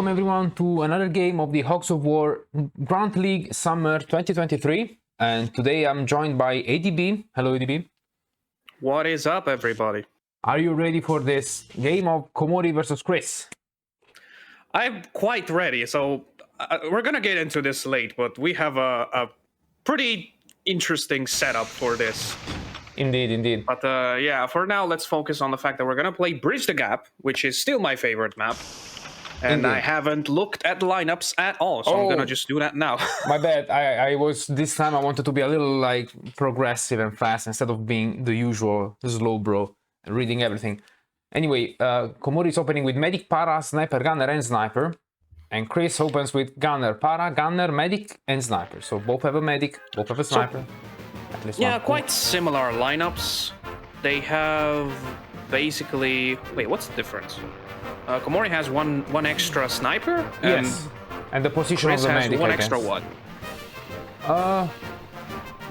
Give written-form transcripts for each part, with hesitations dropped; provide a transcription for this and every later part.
everyone to another game of the Hogs of War Grunt League Summer 2023. And today I'm joined by ADB. Hello, ADB. What is up, everybody? Are you ready for this game of Komori versus Chris? I'm quite ready. So we're gonna get into this late, but we have a pretty interesting setup for this. Indeed, indeed. But yeah, for now, let's focus on the fact that we're gonna play Bridge the Gap, which is still my favorite map. And Indeed. I haven't looked at lineups at all, so I'm gonna just do that now. My bad. I was this time I wanted to be a little like progressive and fast instead of being the usual slow bro and reading everything. Anyway, Komori is opening with Medic, Para, Sniper, Gunner, and Sniper. And Chris opens with Gunner, Para, Gunner, Medic, and Sniper. So both have a Medic, both have a Sniper. At least Yeah, one. quite similar lineups. They have basically... Wait, what's the difference? Komori has one extra sniper. And yes, and the position Chris of the has Medic. one I extra guess. what?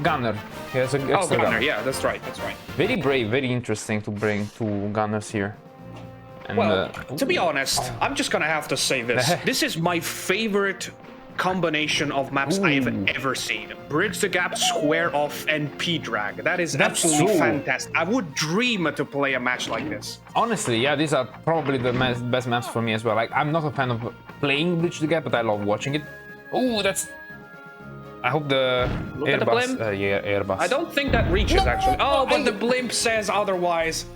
Gunner. He has an extra Gunner. Gunner. Yeah, that's right. That's right. Very brave, very interesting to bring two Gunners here. And, Well, to be honest, I'm just gonna have to say this. This is my favorite combination of maps I've ever seen. Bridge the Gap, Square Off, and P-Drag. That is That's absolutely true. fantastic. I would dream to play a match like this. honestly, yeah, these are probably the best maps for me as well. Like, I'm not a fan of playing Bridge the Gap, but I love watching it. Oh, that's... I hope the Look at the Airbus... blimp. yeah, Airbus. I don't think that reaches, No, actually. Oh, but I- the blimp says otherwise.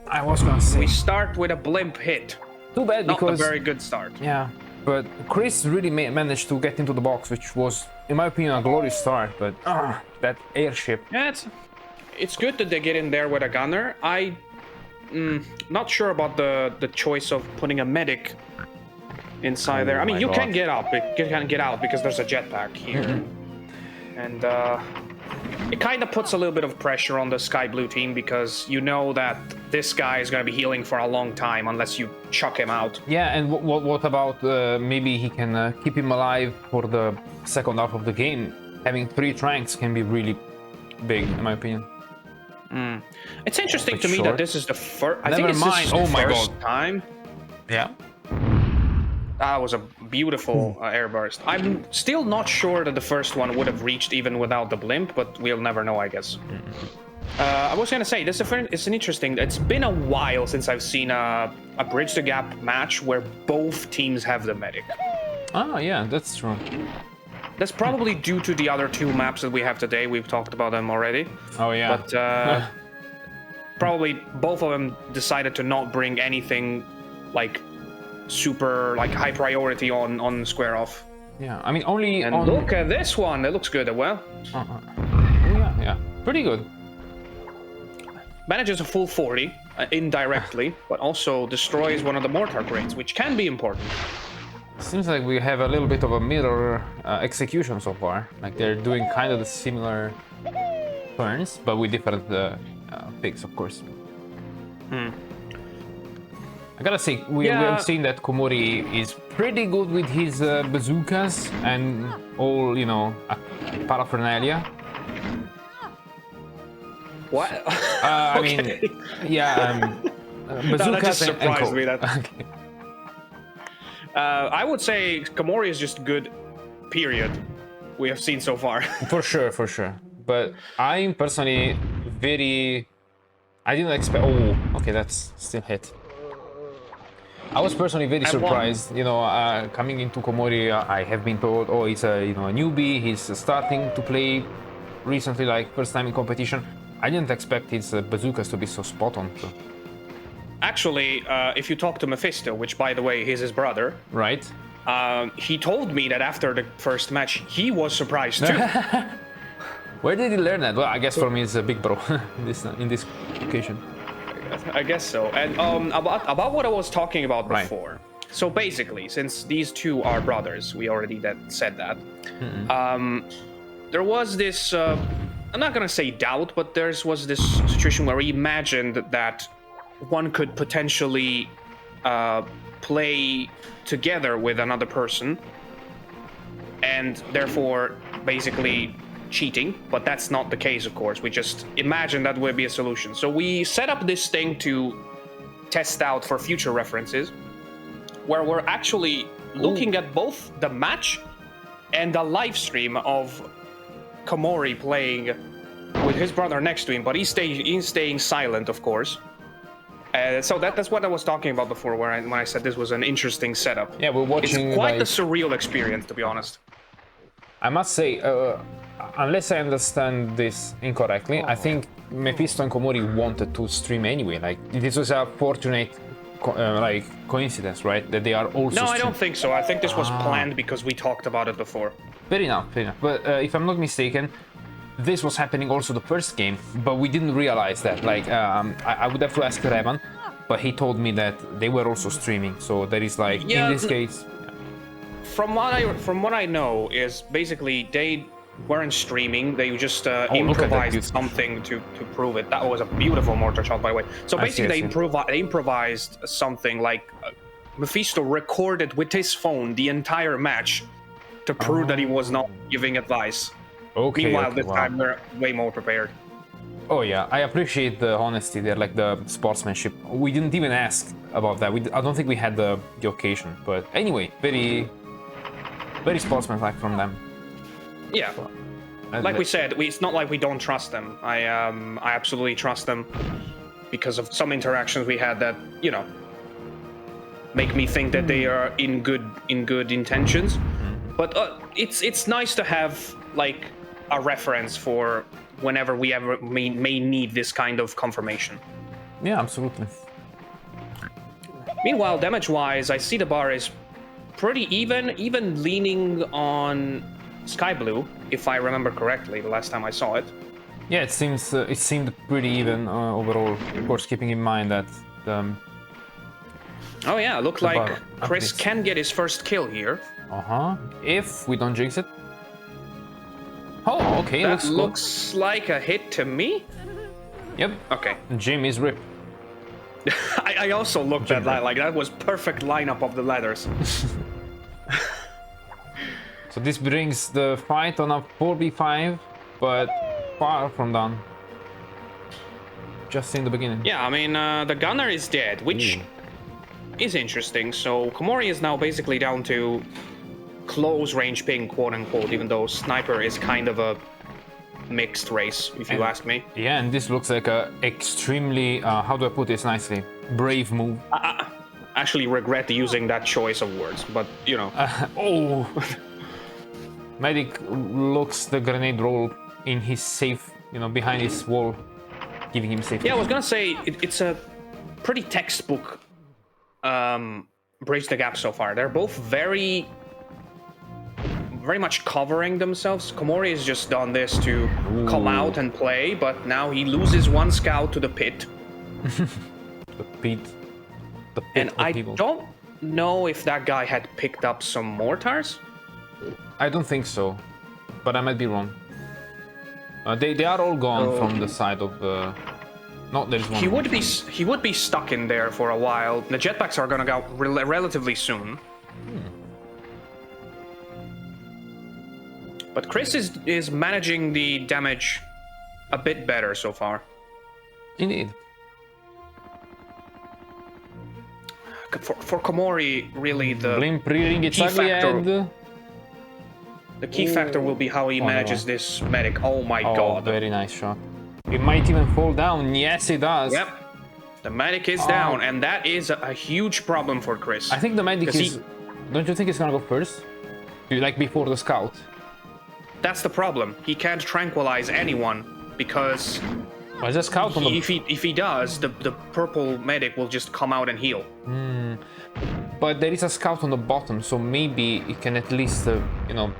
I was gonna say... We start with a blimp hit. Too bad Not because... a very good start. Yeah, but Chris really managed to get into the box, which was, in my opinion, a glorious start, but that airship... Yeah, it's good that they get in there with a gunner. Not sure about the choice of putting a medic inside there. I mean, my you God. can get up, you can get out because there's a jetpack here. And it kind of puts a little bit of pressure on the Sky Blue team because you know that this guy is going to be healing for a long time unless you chuck him out. Yeah, and what about maybe he can keep him alive for the second half of the game? Having 3 tranks can be really big, in my opinion. It's interesting Bit to me short. that this is the first. I Never think this mind. is Oh the my first God. time. Yeah. That was a beautiful airburst. I'm still not sure that the first one would have reached even without the blimp, but we'll never know, I guess. I was gonna say, it's an interesting... It's been a while since I've seen a Bridge the Gap match where both teams have the medic. Oh, yeah, that's true. That's probably due to the other 2 maps that we have today. We've talked about them already. Oh, yeah. But probably both of them decided to not bring anything like super like high priority on Square Off. Yeah, I mean, only And on... look at this one, it looks good as well. yeah, pretty good. Manages a full 40 indirectly, but also destroys one of the mortar crates, which can be important. Seems like we have a little bit of a mirror execution so far. Like, they're doing kind of the similar turns, but with different picks, of course. I gotta say, we have seen that Komori is pretty good with his bazookas and all, you know, paraphernalia. What? I mean, yeah, bazookas that just and surprised coke. me. That Okay. I would say Komori is just good. Period. We have seen so far. For sure, for sure. But I'm personally I didn't expect... Oh, okay, that's still hit. I was personally very surprised, you know, coming into Komori. I have been told, oh, he's a newbie. He's starting to play recently, like first time in competition. I didn't expect his bazookas to be so spot on. So. Actually, if you talk to Mephisto, which by the way is his brother, Right? he told me that after the first match he was surprised too. Where did he learn that? Well, I guess from his big bro in this occasion. I guess so. And about what I was talking about Right. before. So basically, since these 2 are brothers, we already said that. There was this. I'm not gonna say doubt, but there was this situation where we imagined that one could potentially play together with another person, and therefore basically cheating, but that's not the case, of course. We just imagine that would be a solution. So we set up this thing to test out for future references, where we're actually looking at both the match and the live stream of Komori playing with his brother next to him, but he's staying silent, of course. So that's what I was talking about before, when I said this was an interesting setup. Yeah, we're watching. It's quite like, a surreal experience, to be honest. I must say, unless I understand this incorrectly, I think Mephisto and Komori wanted to stream anyway. Like, this was a fortunate coincidence, right? That they are also. No, I don't think so. I think this was planned because we talked about it before. Fair enough. But if I'm not mistaken, this was happening also the first game, but we didn't realize that. Like, I would have to ask Revan, but he told me that they were also streaming. So there is like, in this case. From what I know is basically they weren't streaming. They just improvised something to prove it. That was a beautiful mortar shot, by the way. So basically, they improvised something like Mephisto recorded with his phone the entire match to prove that he was not giving advice. Okay. Meanwhile, this time we're way more prepared. Oh yeah, I appreciate the honesty there, like the sportsmanship. We didn't even ask about that. I don't think we had the occasion, but anyway, very sportsmanlike from them. Yeah. Like we said, it's not like we don't trust them. I absolutely trust them because of some interactions we had that, you know, make me think that they are in good intentions. Mm-hmm. But it's nice to have like a reference for whenever we ever may need this kind of confirmation. Yeah, absolutely. Meanwhile, damage-wise, I see the bar is pretty even leaning on Sky Blue, if I remember correctly, the last time I saw it. Yeah, it seemed pretty even overall. Of course, keeping in mind that. Oh yeah, look like Chris can get his first kill here. If we don't jinx it. Oh, okay. That looks like a hit to me. Yep. Okay. Jim is ripped. I also looked at that, like that was perfect lineup of the ladders. So this brings the fight on a 4v5, but far from done. Just in the beginning. Yeah, I mean, the gunner is dead, which is interesting. So Komori is now basically down to close range ping, quote unquote, even though sniper is kind of a mixed race, if you ask me. Yeah, and this looks like a extremely, how do I put this nicely, brave move. I actually regret using that choice of words, but you know. Medic looks the grenade roll in his safe, you know, behind his wall, giving him safety. Yeah, I was gonna say it's a pretty textbook bridge the gap so far. They're both very much covering themselves. Komori has just done this to come out and play, but now he loses one scout to the pit. The pit and I people. Don't know if that guy had picked up some mortars. I don't think so, but I might be wrong. They are all gone from the side of the. No, there's one. He would be stuck in there for a while. The jetpacks are gonna go relatively soon. But Chris is managing the damage a bit better so far. Indeed. For Komori, really the key factor will be how he manages this medic. Oh my god. Very nice shot. It might even fall down. Yes, it does. Yep. The medic is down, and that is a huge problem for Chris. I think the medic is... Don't you think it's gonna go first? Like before the scout? That's the problem. He can't tranquilize anyone because... Well, a scout on if he does, the purple medic will just come out and heal. But there is a scout on the bottom, so maybe it can at least, you know,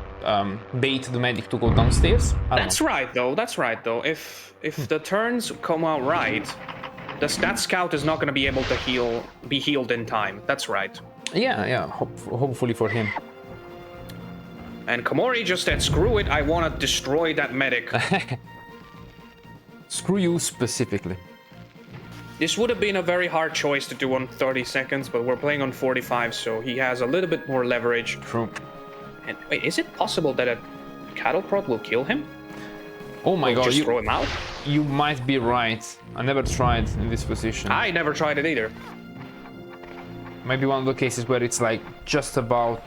bait the medic to go downstairs. That's right, though. That's right, though. If the turns come out right, that scout is not going to be able to be healed in time. That's right. Yeah. Hopefully for him. And Komori just said, "Screw it! I want to destroy that medic." Screw you specifically. This would have been a very hard choice to do on 30 seconds, but we're playing on 45, so he has a little bit more leverage. True. And wait, is it possible that a cattle prod will kill him? Oh my god, just throw him out? You might be right. I never tried in this position. I never tried it either. Maybe one of the cases where it's like just about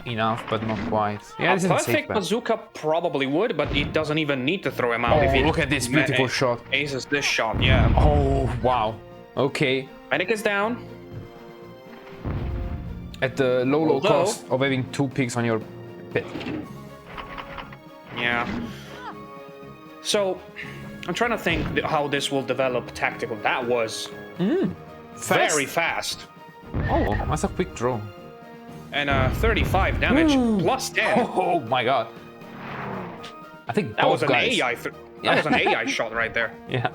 enough, but not quite. Yeah, this is a safe perfect bet. bazooka probably would, but it doesn't even need to throw him out if Oh, he look at this beautiful shot. aces this shot. Yeah. Oh, wow. Okay. Medic is down. At the low Although- cost of having 2 pigs on your pit. Yeah. So, I'm trying to think how this will develop tactical. That was Fast. very fast. Oh, that's a quick draw. And 35 damage plus 10. Oh my god. I think That was both an guys. AI. That was an AI shot right there. Yeah.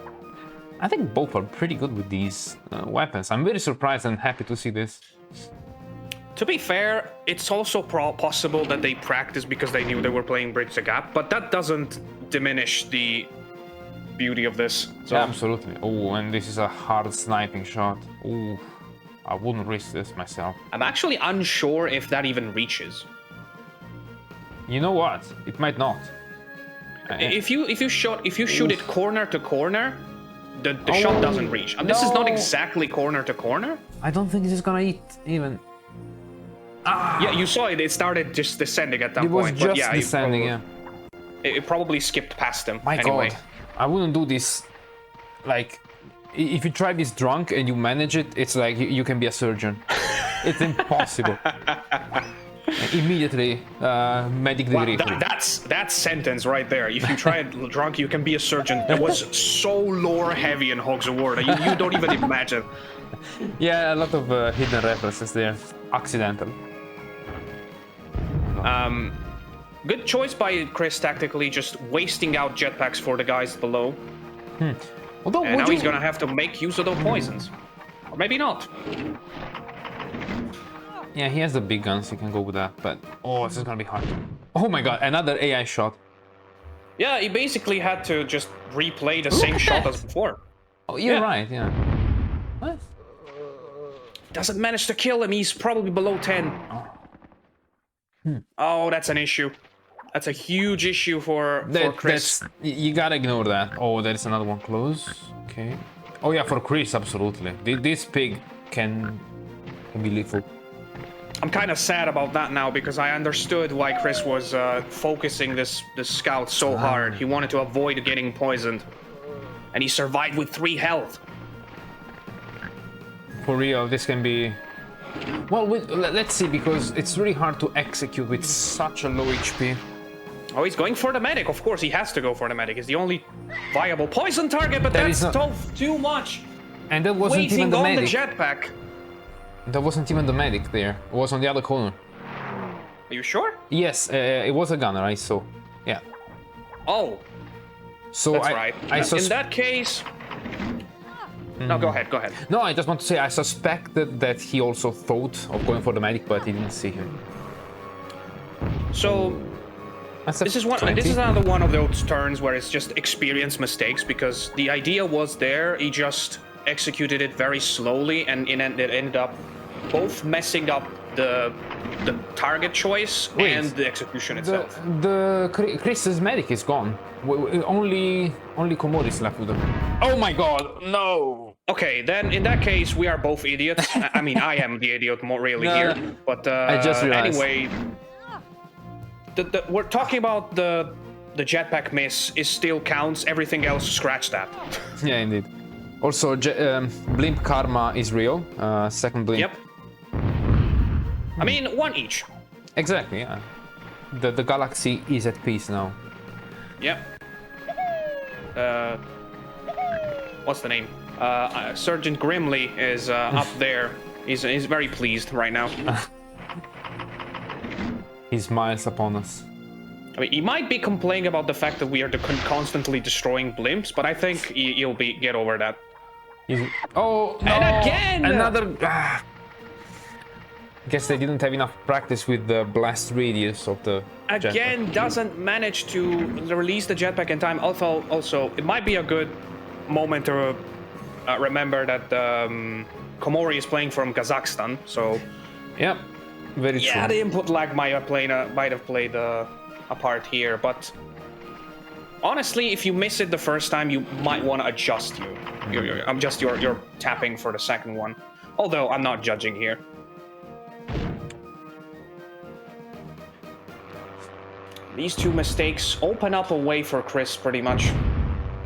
I think both are pretty good with these weapons. I'm very surprised and happy to see this. To be fair, it's also possible that they practiced because they knew they were playing Bridge the Gap, but that doesn't diminish the beauty of this. So Absolutely. Oh, and this is a hard sniping shot. Oh, I wouldn't risk this myself. I'm actually unsure if that even reaches. You know what? It might not. If you shoot it corner to corner, the shot doesn't reach. And this is not no. exactly corner to corner. I don't think this is gonna hit even. Yeah, you saw it. It started just descending at that It was point. just but yeah, descending, yeah. It probably skipped past him. My anyway. god. I wouldn't do this. Like, if you try this drunk and you manage it, it's like you can be a surgeon. It's impossible. Immediately, medic degree. Wow, that sentence right there. If you try it drunk, you can be a surgeon. That was so lore heavy in Hogs of War. You don't even imagine. Yeah, a lot of hidden references there. Accidental. Good choice by Chris tactically, just wasting out jetpacks for the guys below. Although, And would now you... he's gonna have to make use of those poisons. Or maybe not. Yeah, he has the big guns, he can go with that, but... Oh, this is gonna be hard. Oh my god, another AI shot. Yeah, he basically had to just replay the same at shot that. as before. Oh, you're Yeah. right, yeah. What? Doesn't manage to kill him, he's probably below 10. Oh, that's an issue. That's a huge issue for Chris. You gotta ignore that. Oh, there's another one close. Okay. Oh yeah, for Chris, absolutely. This pig can be lethal. I'm kind of sad about that now because I understood why Chris was focusing this scout so hard. He wanted to avoid getting poisoned. And he survived with 3 health. For real, this can be... Well, let's see, because it's really hard to execute with such a low HP. Oh, he's going for the medic. Of course, he has to go for the medic. It's the only viable poison target, but That that's is not- too much. And that wasn't even Waiting the on medic. the jetpack. That wasn't even the medic there. It was on the other corner. Are you sure? Yes, it was a gunner, I saw. Yeah. Oh, So that's I right. saw... In that case... No, go ahead, go ahead. No, I just want to say I suspected that he also thought of going for the medic, but he didn't see him. So, That's a this is 20. another one of those turns where it's just experience mistakes because the idea was there, he just executed it very slowly and it ended up both messing up the target choice Wait, and the execution itself. Chris's medic is gone. Only Komori is left with him. Oh my god, no! Okay, then in that case we are both idiots. I mean, I am the idiot more really No, here, but I just realized. anyway, we're talking about the jetpack miss. It still counts. Everything else, scratch that. Yeah, indeed. Also, blimp karma is real. Second blimp. Yep. I mean, 1 each. Exactly, yeah. The galaxy is at peace now. Yep. What's the name? Sergeant Grimley is up there. He's very pleased right now. He smiles upon us. I mean, he might be complaining about the fact that we are constantly destroying blimps, but I think he'll get over that. Oh, no! And again! Another... Guess they didn't have enough practice with the blast radius of the Again, doesn't manage to release the jetpack in time. Also, it might be a good moment to remember that Komori is playing from Kazakhstan, so... Yep, very true. Yeah, the input lag might have played a part here, but... Honestly, if you miss it the first time, you might want to adjust your tapping for the second one. Although I'm not judging here. These two mistakes open up a way for Chris pretty much.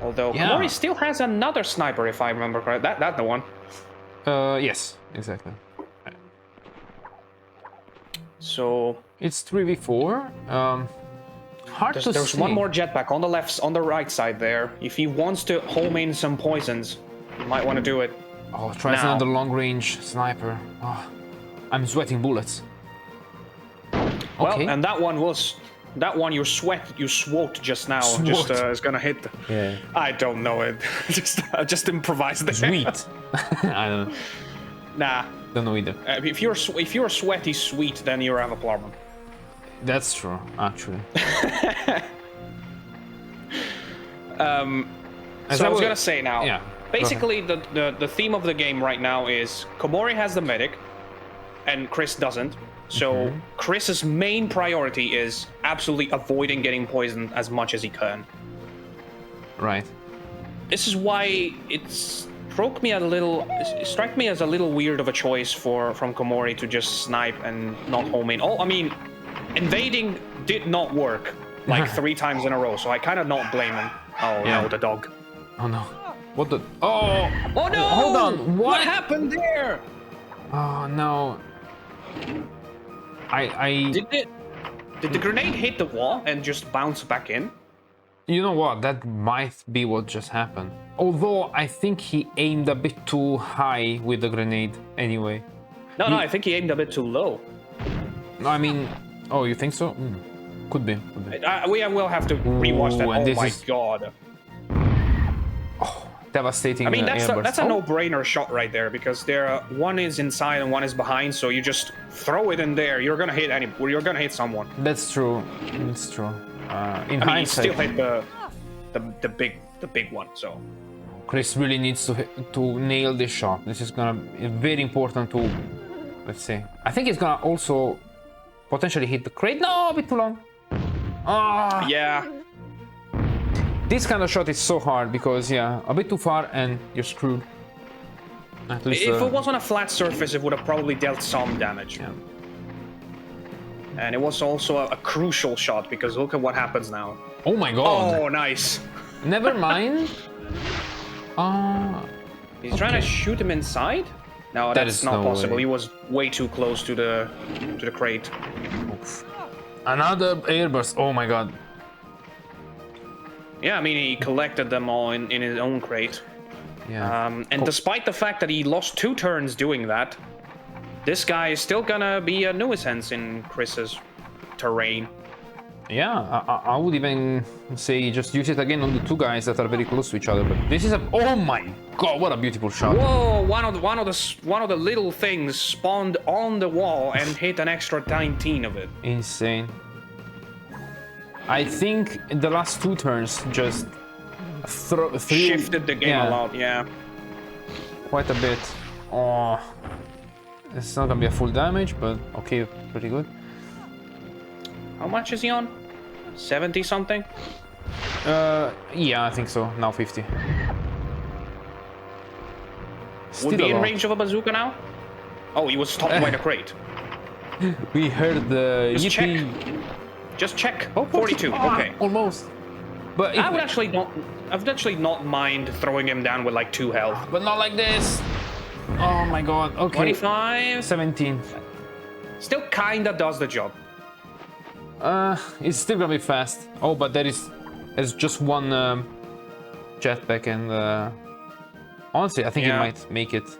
Although Komori still has another sniper, if I remember correct. That's the one. Yes, exactly. So it's 3v4. Hard to there's see. one more jetpack on the left, on the right side there. If he wants to home in some poisons, he might want to do it. Oh, tries another long-range sniper. Oh, I'm sweating bullets. Well, Okay. and that one you swat just now. Just is gonna hit. Yeah. I don't know it. just improvise there. Sweet. I don't know. Nah. Don't know either. If you're sweaty sweet, then you have a problem. That's true, actually. So I was gonna say now. Yeah. Basically, the theme of the game right now is Komori has the medic, and Chris doesn't. So Chris's main priority is absolutely avoiding getting poisoned as much as he can. Right. This is why it struck me as a little weird of a choice from Komori to just snipe and not home in. Oh, I mean, invading did not work like 3 times in a row, so I kind of not blame him. Oh no, the dog. Oh no. What the? Oh! Oh no! Hold on. What happened there? Oh no. Did the grenade hit the wall and just bounce back in? You know what? That might be what just happened. Although I think he aimed a bit too high with the grenade anyway. No, I think he aimed a bit too low. No, I mean, oh, you think so? Could be. We will have to rewatch that. Oh my god. Devastating. I mean, that's a no-brainer shot right there because one is inside and one is behind, so you just throw it in there. You're gonna hit someone. That's true. That's true. In I mean, hindsight, you still hit the big one. So Chris really needs to nail this shot. This is gonna be very important to, let's see. I think it's gonna also potentially hit the crate. No, a bit too long. Ah. Yeah. This kind of shot is so hard because, yeah, a bit too far and you're screwed. At least, if it was on a flat surface, it would have probably dealt some damage. Yeah. And it was also a crucial shot because look at what happens now. Oh my god. Oh, nice. Never mind. He's trying to shoot him inside? No, that's not possible. Way. He was way too close to the crate. Oof. Another airburst. Oh my god. Yeah, I mean, he collected them all in his own crate. Yeah. And despite the fact that he lost 2 turns doing that, this guy is still gonna be a nuisance in Chris's terrain. Yeah, I would even say just use it again on the 2 guys that are very close to each other. But this is a... Oh my god, what a beautiful shot. Whoa, one of the little things spawned on the wall and hit an extra 19 of it. Insane. I think the last 2 turns just shifted the game a lot, yeah. Quite a bit. Oh, it's not gonna be a full damage, but okay, pretty good. How much is he on? 70 something? Yeah, I think so. Now 50. Still Would be in range of a bazooka now? Oh, he was stopped by the crate. We heard the Just check. Just check. Oh, 42. Okay. Almost. But I would actually not mind throwing him down with like 2 health. But not like this. Oh my god. Okay. 25. 17. Still kinda does the job. It's still gonna be fast. Oh, but there's just one jetpack and honestly, I think he might make it.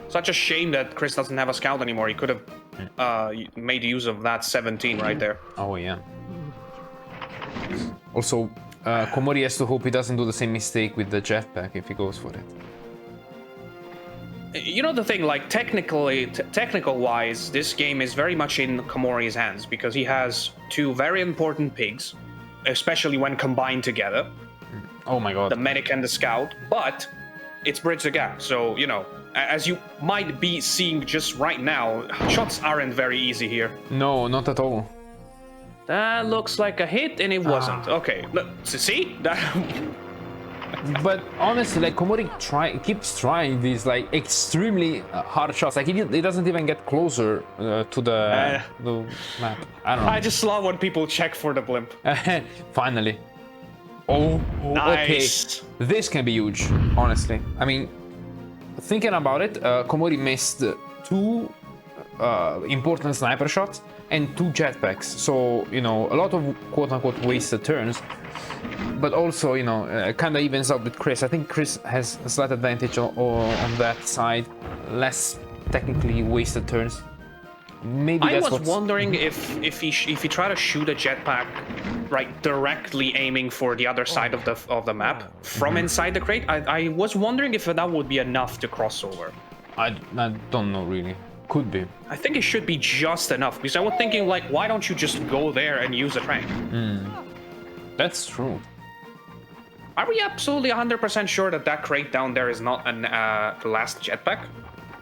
Such a shame that Chris doesn't have a scout anymore. He could have made use of that 17 right there. Oh yeah. Also, Komori has to hope he doesn't do the same mistake with the jetpack if he goes for it. You know the thing, like technical-wise, this game is very much in Komori's hands because he has 2 very important pigs, especially when combined together. Oh my god. The medic and the scout, but it's bridge the gap. So, you know, as you might be seeing just right now, shots aren't very easy here. No, not at all. That looks like a hit, and it wasn't. Okay, look, see? But honestly, like Komori keeps trying these like extremely hard shots. Like he doesn't even get closer to the map. I don't know. I just love when people check for the blimp. Finally. Oh, Nice. okay. This can be huge, honestly. I mean, thinking about it, Komori missed 2 important sniper shots and 2 jetpacks. So, you know, a lot of quote-unquote wasted turns. But also, you know, kind of evens out with Chris. I think Chris has a slight advantage on that side. Less technically wasted turns. Maybe I that's was wondering if he tried to shoot a jetpack, right, directly aiming for the other side of the map from inside the crate. I was wondering if that would be enough to cross over. I don't know really. Could be. I think it should be just enough, because I was thinking, like, why don't you just go there and use a tank? That's true. Are we absolutely 100% sure that that crate down there is not the last jetpack?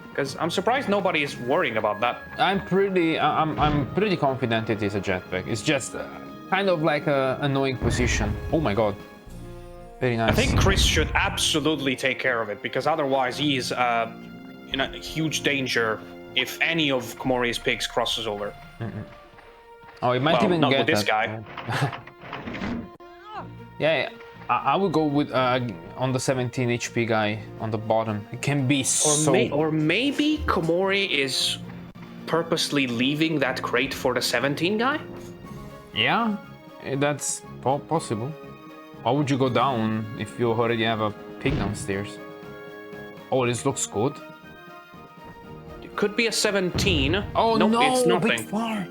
Because I'm surprised nobody is worrying about that. I'm pretty confident it is a jetpack. It's just kind of like a annoying position. Oh my god. Very nice. I think Chris should absolutely take care of it, because otherwise he is in a huge danger if any of Komori's pigs crosses over. Oh, it might Well, even not get with this that. guy. Yeah, I would go with on the 17 HP guy on the bottom. It can be Or maybe Komori is purposely leaving that crate for the 17 guy? Yeah, that's possible. Why would you go down if you already have a pig downstairs? Oh, this looks good. It could be a 17. Oh nope, no, it's nothing. big far.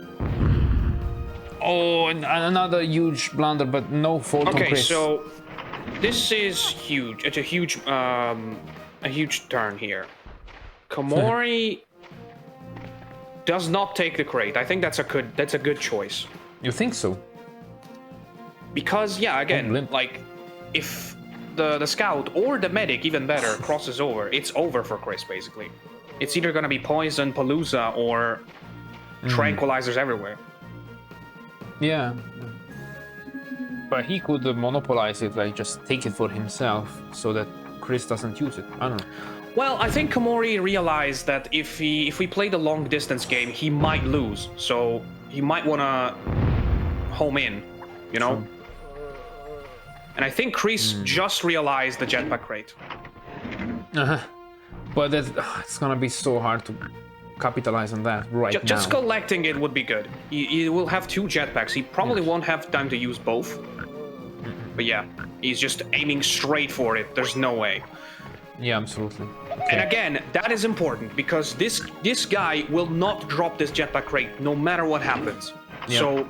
Oh, and another huge blunder, but no fault on Okay, Chris. so this is huge. It's a huge turn here. Komori does not take the crate. I think that's a good choice. You think so? Because yeah, again, blimp. like if the scout or the medic, even better, crosses over, it's over for Chris basically. It's either gonna be poison, Palooza, or tranquilizers everywhere. Yeah. But he could monopolize it, like just take it for himself, so that Chris doesn't use it. I don't know. Well, I think Komori realized that if we play the long distance game, he might lose. So he might wanna home in, you know? True. And I think Chris just realized the jetpack crate. But it's gonna be so hard to capitalize on that right now. Just collecting it would be good. He will have 2 jetpacks. He probably won't have time to use both. But yeah, he's just aiming straight for it. There's no way. Yeah, absolutely. Okay. And again, that is important because this guy will not drop this jetpack crate no matter what happens. Yep. So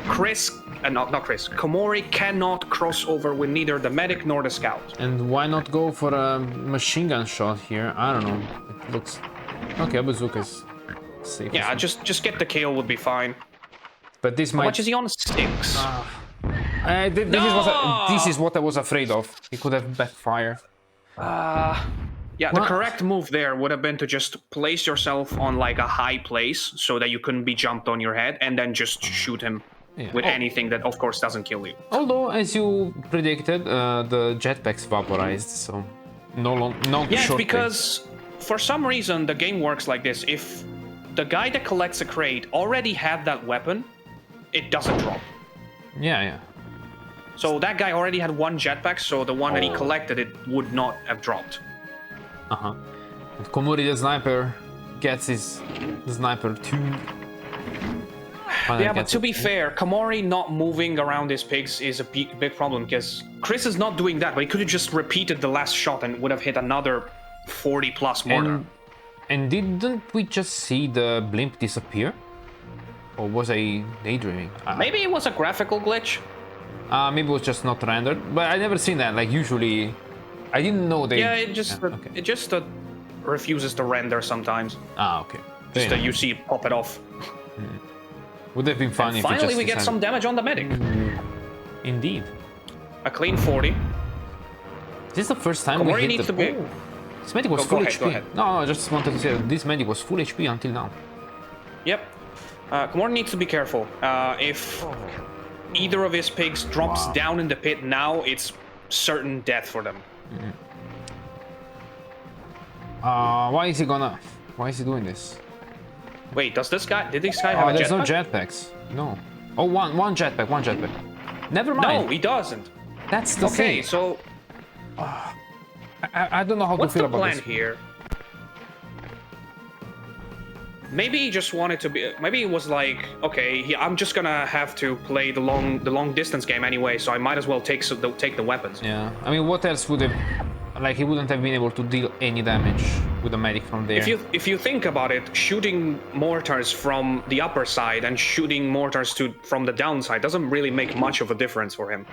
Chris, not Chris, Komori cannot cross over with neither the medic nor the scout. And why not go for a machine gun shot here? I don't know. It looks okay. Bazooka's safe. Yeah, just get the kill would be fine. But this might. How much is he on? 6. This is what I was afraid of. It could have backfired. Yeah, the correct move there would have been to just place yourself on like a high place so that you couldn't be jumped on your head, and then just shoot him with anything that, of course, doesn't kill you. Although, as you predicted, the jetpacks vaporized, so no Yeah, it's short because for some reason the game works like this. If the guy that collects a crate already had that weapon, it doesn't drop. Yeah. So that guy already had 1 jetpack, so the one that he collected, it would not have dropped. And Komori the sniper gets his sniper too. Yeah, but to be fair, Komori not moving around his pigs is a big problem, because Chris is not doing that, but he could have just repeated the last shot and would have hit another 40 plus mortar. And didn't we just see the blimp disappear? Or was I daydreaming? Maybe it was a graphical glitch. Maybe it was just not rendered, but I never seen that. Like usually, I didn't know they. Yeah, it just refuses to render sometimes. Okay. Just that you see it pop it off. Would have been funny. Finally, if we get some damage on the medic. Indeed. A clean 40. This is the first time Komori we hit needs the. to be. This medic was Go full ahead, HP. go ahead. No, I just wanted to say that this medic was full HP until now. Yep. Komori needs to be careful. If either of his pigs drops down in the pit now, it's certain death for them. Why is he doing this? Wait, did this guy have a there's no jetpack? jetpacks. No. Oh, one jetpack. Never mind. No, he doesn't. That's the Okay, thing. so I don't know how to what's feel the about plan this. here? Maybe he just wanted to be. Maybe it was like, okay, I'm just gonna have to play the long distance game anyway, so I might as well take the weapons. Yeah. I mean, what else would have? Like, he wouldn't have been able to deal any damage with a medic from there. If you think about it, shooting mortars from the upper side and shooting mortars from the downside doesn't really make much of a difference for him.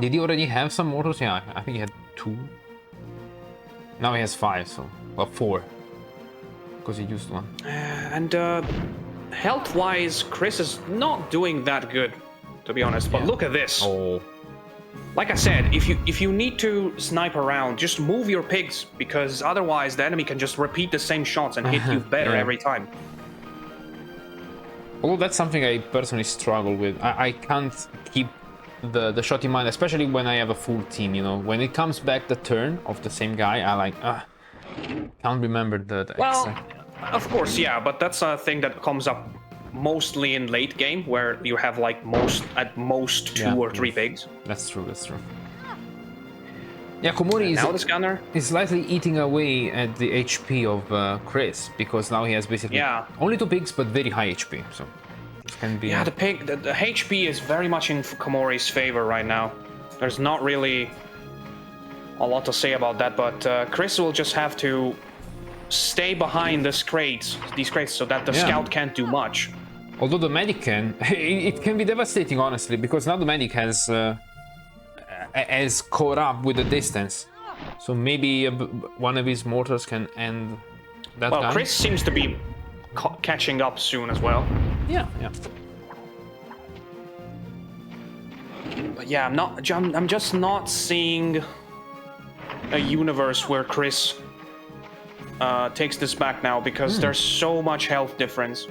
Did he already have some mortars? Yeah, I think he had 2. Now he has 5, so well 4, because he used 1. And health-wise, Chris is not doing that good, to be honest. But look at this. Oh. Like I said, if you need to snipe around, just move your pigs, because otherwise the enemy can just repeat the same shots and hit you better every time. Although that's something I personally struggle with. I can't keep the shot in mind, especially when I have a full team, you know. When it comes back the turn of the same guy, I like, can't remember the Well, exact... of course, yeah, but that's a thing that comes up mostly in late game, where you have like at most 2 or 3 pigs. That's true. Yeah, Komori Now the scanner is slightly eating away at the HP of Chris, because now he has basically only 2 pigs, but very high HP. So this can be. Yeah, the HP is very much in Komori's favor right now. There's not really a lot to say about that, but Chris will just have to stay behind these crates, so that the scout can't do much. Although the medic can, it can be devastating, honestly, because now the medic has caught up with the distance. So maybe one of his mortars can end that guy. Well, Chris seems to be catching up soon as well. Yeah. But yeah, I'm just not seeing a universe where Chris takes this back now, because there's so much health difference.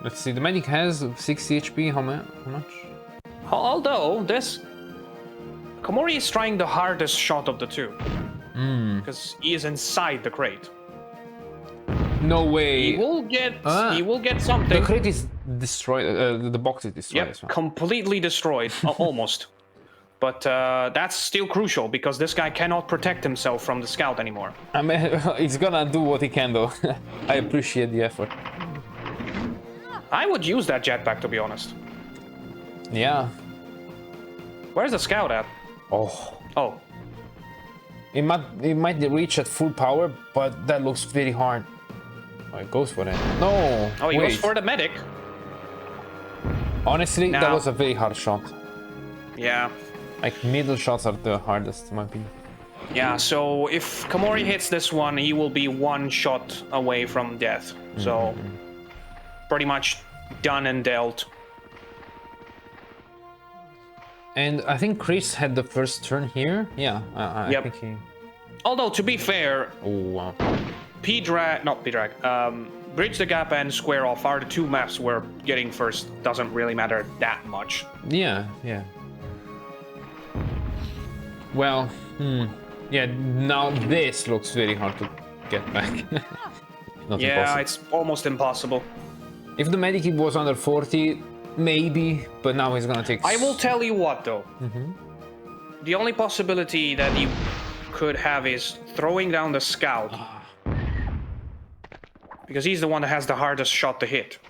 Let's see, the medic has 60 HP, how much? Although, Komori is trying the hardest shot of the 2. Because he is inside the crate. No way. He will get something. The crate is destroyed, the box is destroyed as well. Completely destroyed, almost. But that's still crucial, because this guy cannot protect himself from the scout anymore. I mean, he's gonna do what he can, though. I appreciate the effort. I would use that jetpack, to be honest. Yeah. Where's the scout at? Oh. It might reach at full power, but that looks very hard. Oh, it goes for it. No. Oh, he goes for the medic. Honestly, that was a very hard shot. Yeah. Like, middle shots are the hardest, in my opinion. Yeah, so if Komori hits this one, he will be 1 shot away from death. So, pretty much done and dealt. And I think Chris had the first turn here. Yeah, I think he... Although, to be fair... Oh, wow. Bridge the Gap and Square Off are the 2 maps where getting first doesn't really matter that much. Yeah. Well, yeah, now this looks very hard to get back. Yeah, it's almost impossible. If the medic was under 40, maybe, but now he's gonna take... I will tell you what, though. The only possibility that he could have is throwing down the scout. Because he's the one that has the hardest shot to hit.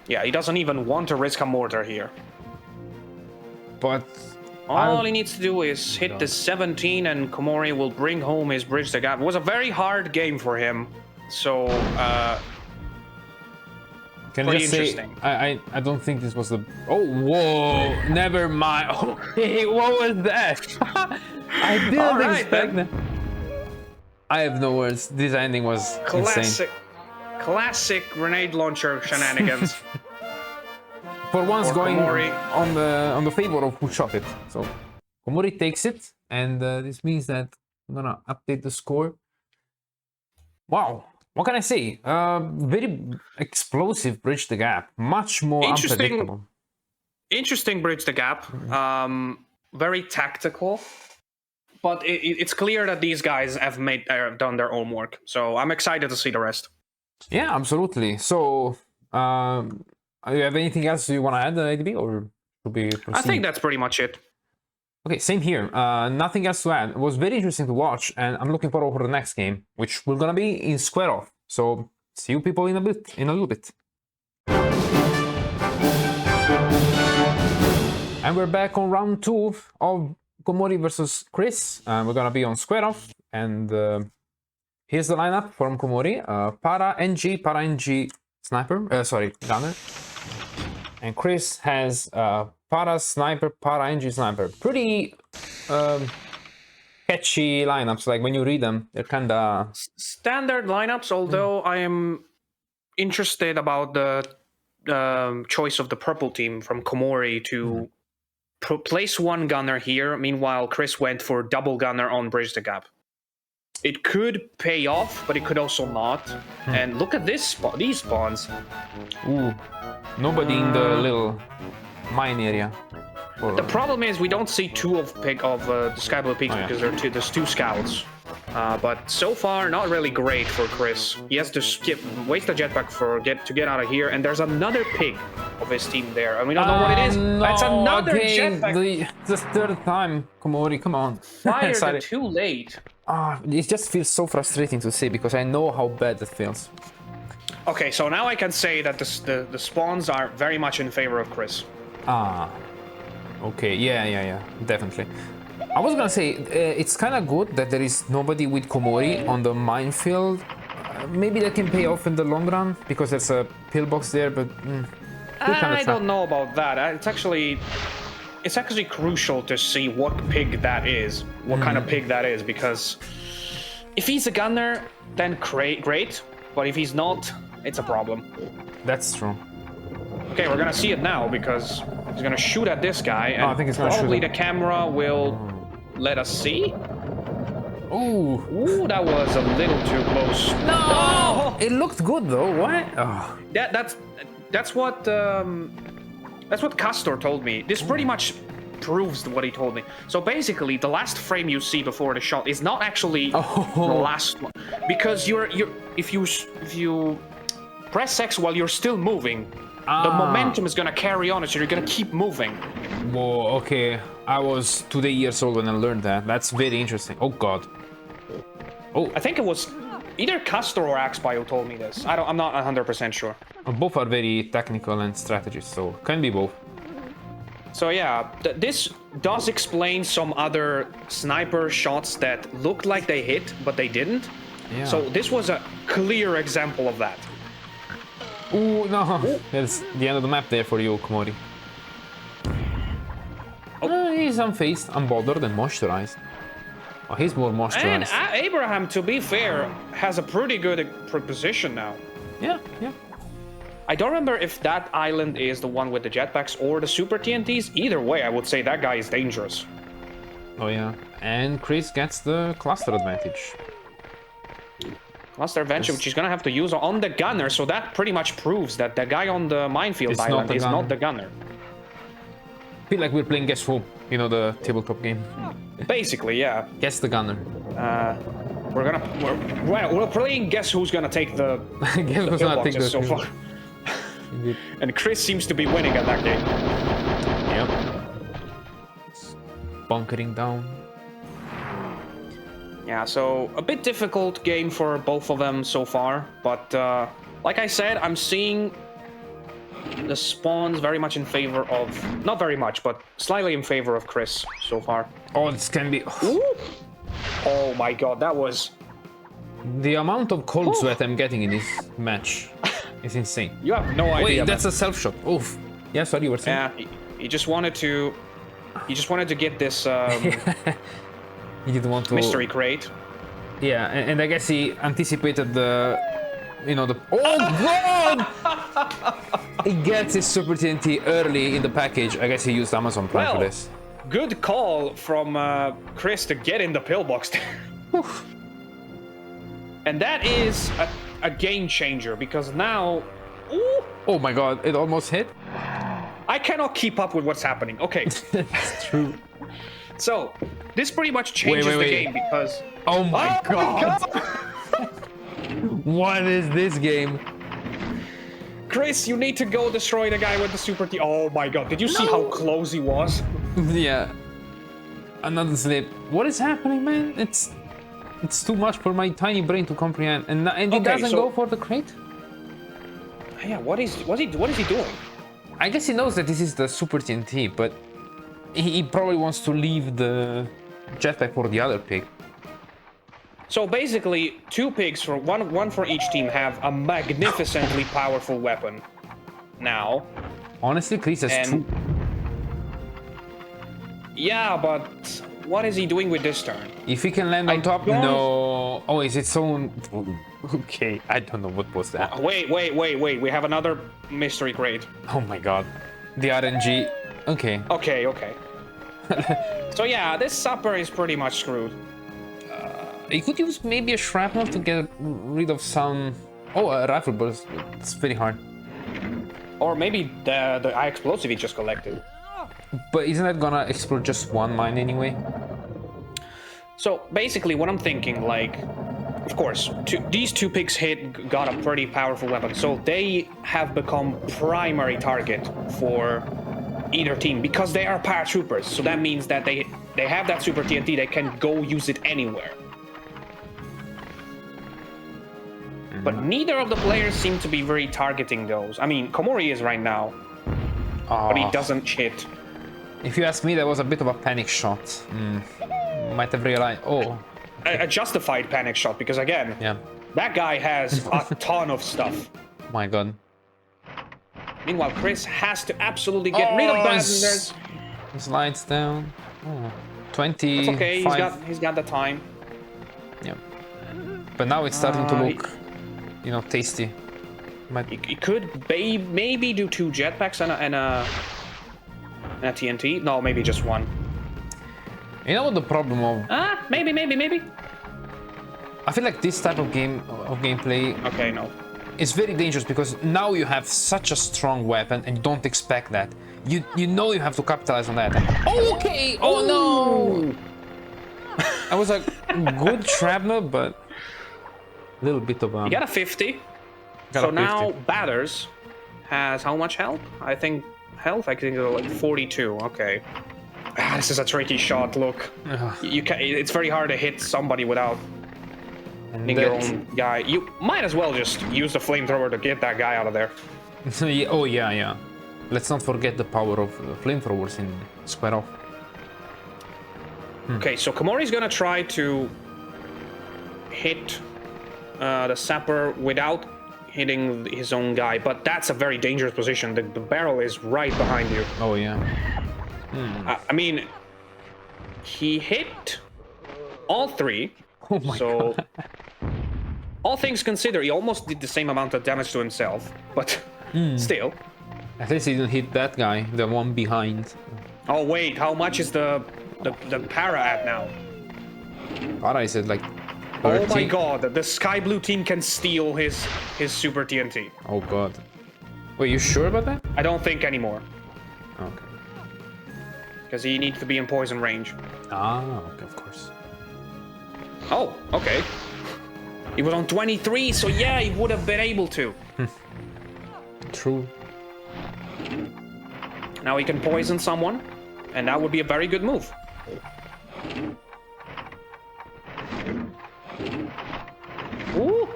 Yeah, he doesn't even want to risk a mortar here. But... all he needs to do is hit the 17 and Komori will bring home his Bridge the Gap. It was a very hard game for him. So, can I just say, I don't think this was the... Oh, whoa! Never mind. Okay, what was that? I didn't expect that. I have no words. This ending was insane. Classic grenade launcher shenanigans. For once, or going Komori. on the favor of who shot it. So Komori takes it, and this means that I'm gonna update the score. Wow, what can I say? Very explosive bridge the gap, much more unpredictable. Interesting bridge the gap. Very tactical, but it's clear that these guys have done their own work. So I'm excited to see the rest. Yeah, absolutely. So, you have anything else you want to add, ADB, or should we proceed? I think that's pretty much it. Okay, same here. Nothing else to add. It was very interesting to watch, and I'm looking forward for the next game, which we're gonna be in Square Off. So see you people in a little bit. And we're back on round 2 of Komori versus Chris. We're gonna be on Square Off, and here's the lineup from Komori: Para NG Sniper, Gunner, and Chris has Para Sniper, Para NG Sniper. Pretty catchy lineups. Like when you read them, they're kind of standard lineups. Although I am interested about the choice of the purple team from Komori to place one gunner here. Meanwhile, Chris went for double gunner on Bridge the Gap. It could pay off, but it could also not. And look at these spawns. Ooh, nobody in the little mine area. The problem is we don't see two of the Sky Blue Peaks because there's two scouts. But so far, not really great for Chris. He has to waste the jetpack to get out of here, and there's another pig of his team there, and we don't know what it is. No, that's another again, jetpack. The third time, Komori, come on. Fired it too late. It just feels so frustrating to see because I know how bad it feels. Okay, so now I can say that the spawns are very much in favor of Chris. Okay, yeah, definitely. I was gonna say, it's kind of good that there is nobody with Komori on the minefield. Maybe that can pay off in the long run, because there's a pillbox there, but... I don't know about that. It's actually crucial to see what pig that is, what kind of pig that is, because if he's a gunner, then great, but if he's not, it's a problem. That's true. Okay, we're gonna see it now, because he's gonna shoot at this guy, and I think it's gonna probably the camera will let us see. Ooh, that was a little too close. No! It looked good though. What? Oh. That's what Castor told me. This pretty much proves what he told me. So basically, the last frame you see before the shot is not actually the last one, because if you press X while you're still moving, the momentum is gonna carry on, so you're gonna keep moving. Whoa, okay. I was 2 years old when I learned that. That's very interesting. Oh god. Oh, I think it was either Castor or Axby who told me this. I'm not 100% sure. Both are very technical and strategist, so can be both. So yeah, this does explain some other sniper shots that looked like they hit, but they didn't. Yeah. So this was a clear example of that. Ooh, no. That's the end of the map there for you, Komori. He's unfazed, unbothered, and moisturized. Oh, he's more moisturized. And Abraham, to be fair, has a pretty good position now. Yeah. I don't remember if that island is the one with the jetpacks or the super TNTs. Either way, I would say that guy is dangerous. Oh yeah, and Chris gets the cluster advantage. Cluster advantage, which he's gonna have to use on the gunner, so that pretty much proves that the guy on the minefield island is not the gunner. I feel like we're playing Guess Who, you know, the tabletop game. Basically, yeah. Guess the gunner. We're playing Guess Who's gonna take the Guess who's gonna take the so far. And Chris seems to be winning at that game. Yep. Bunkering down. Yeah, so a bit difficult game for both of them so far, but like I said, I'm seeing the spawns very much in favor of, not very much, but slightly in favor of Chris so far. Oh, this can be... Ooh. Oh my god, that was... The amount of cold sweat I'm getting in this match is insane. You have no idea. Wait, that's a self-shot. Oof. Yeah, sorry, you were saying? Yeah, he just wanted to... He just wanted to get this... He didn't want to... mystery crate. Yeah, and I guess he anticipated the... You know, the... Oh, God! He gets his Super TNT early in the package. I guess he used Amazon Prime for this. Good call from Chris to get in the pillbox. And that is a game changer because now... Ooh, Oh my god, it almost hit. I cannot keep up with what's happening. Okay, That's true. so this pretty much changes the wait. game because... Oh my Oh my god. god! What is this game? Chris, you need to go destroy the guy with the super T. Oh my god, did you see how close he was? Yeah. Another slip. What is happening, man? It's too much for my tiny brain to comprehend. And it Okay, doesn't so- go for the crate? Yeah, what is he doing? I guess he knows that this is the Super TNT, but he probably wants to leave the jetpack for the other pig. So basically, two pigs for one for each team have a magnificently powerful weapon. Now, Honestly, Chris has And- two. yeah, but what is he doing with this turn? If he can land on top, don't- no. Oh, is it so? Okay, I don't know what was that. Wait, we have another mystery crate. Oh my god, the RNG. Okay. Okay. So yeah, this supper is pretty much screwed. You could use maybe a shrapnel to get rid of some. Oh, a rifle burst. It's pretty hard. Or maybe the high explosive he just collected. But isn't that gonna explode just one mine anyway? So basically, what I'm thinking, like, of course, these two pigs got a pretty powerful weapon, so they have become primary target for either team because they are paratroopers. So that means that they have that super TNT, they can go use it anywhere. But neither of the players seem to be very targeting those. I mean, Komori is right now, but he doesn't hit. If you ask me, that was a bit of a panic shot. Might have realized. Oh, A justified panic shot because again, yeah. that guy has a ton of stuff. My god. Meanwhile, Chris has to absolutely get rid of that. And there's... Slides down. Oh, 20. It's okay. He's got the time. Yeah. But now it's starting to Uh, look, tasty. He could maybe do two jetpacks and a TNT. No, maybe just one. You know what the problem of? Maybe. I feel like this type of gameplay Okay, no. is very dangerous because now you have such a strong weapon and you don't expect that. You know you have to capitalize on that. Okay. Oh no. I was like good shrapnel, but a little bit of He got a 50. Got So a 50. now Batters has how much health? I think like 42. Okay. This is a tricky shot. Look, you can. It's very hard to hit somebody without hitting your own guy. You might as well just use the flamethrower to get that guy out of there. Oh yeah. Let's not forget the power of flamethrowers in Square Off. Okay, so Komori's gonna try to hit the sapper without hitting his own guy, but that's a very dangerous position. The barrel is right behind you. Oh yeah. I mean, he hit all three. Oh my so, god. all things considered, he almost did the same amount of damage to himself, but still. At least he didn't hit that guy, the one behind. Oh wait, how much is the para at now? Para is at like 30? Oh my god, the sky blue team can steal his super TNT. Oh god. Wait, you sure about that? I don't think anymore, Okay. because he needs to be in poison range. Okay, of course. Oh, okay. He was on 23, so yeah, he would have been able to. True. Now he can poison someone, and that would be a very good move. Ooh!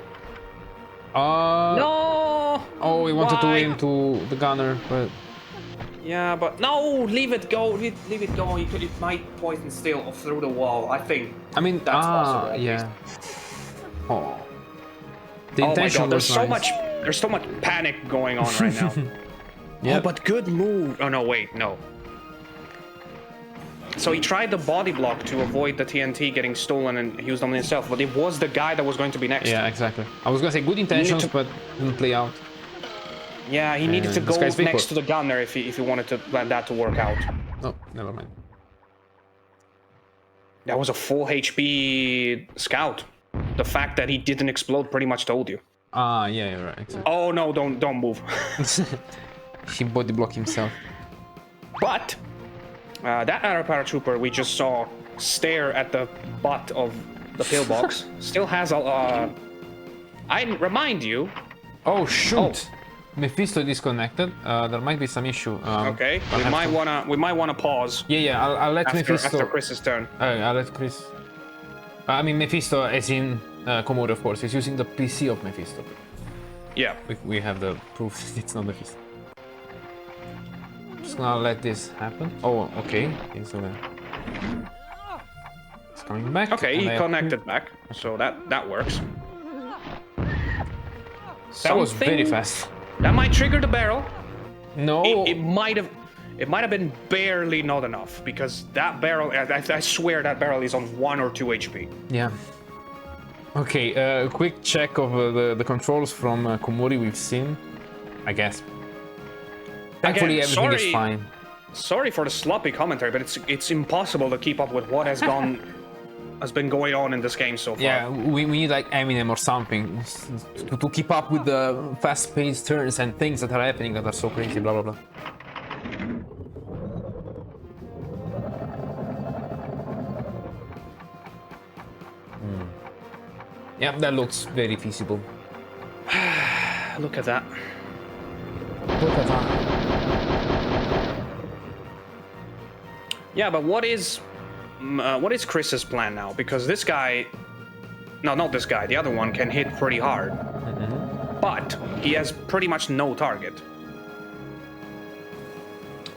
No! Oh, he wanted to Why? aim to the gunner, but Yeah, but no! Leave it go! Leave it go! It might poison still through the wall. I think. I mean, That's possible, at yeah. Oh. The Oh my intention god! was nice. There's so much panic going on right now. Yeah. Oh, but good move. Oh no! Wait, no. So he tried the body block to avoid the TNT getting stolen and used on himself, but it was the guy that was going to be next. Yeah, exactly. I was gonna say good intentions, but didn't play out. Yeah, he needed to this go guy's big next boy. to the gunner if he wanted to that to work out. Oh, never mind. That was a full HP scout. The fact that he didn't explode pretty much told you. Ah, yeah, you're right. Exactly. Oh no, don't move. He body blocked himself. But that other paratrooper we just saw stare at the butt of the pillbox still has a. I remind you. Oh shoot! Mephisto disconnected. There might be some issue. Okay, we might wanna pause. Yeah. I'll let Mephisto. After Chris's turn. I'll let Chris. I mean Mephisto, as in Komori, of course. He's using the PC of Mephisto. Yeah. We have the proof it's not Mephisto. Just gonna let this happen. Oh, okay. He's coming back. Okay, he connected back, so that works. That was very fast. That might trigger the barrel. No. It might have been barely not enough, because that barrel, I swear that barrel is on 1 or 2 HP. Yeah. Okay, quick check of the controls from Komori we've seen, I guess. Thankfully, everything is fine. Sorry for the sloppy commentary, but it's impossible to keep up with what has been going on in this game so far. Yeah, we need like Eminem or something to keep up with the fast-paced turns and things that are happening that are so crazy, blah, blah, blah. Yeah, that looks very feasible. Look at that. Look at that. Yeah, but what is Chris's plan now? Because this guy, no, not this guy, the other one can hit pretty hard, but he has pretty much no target.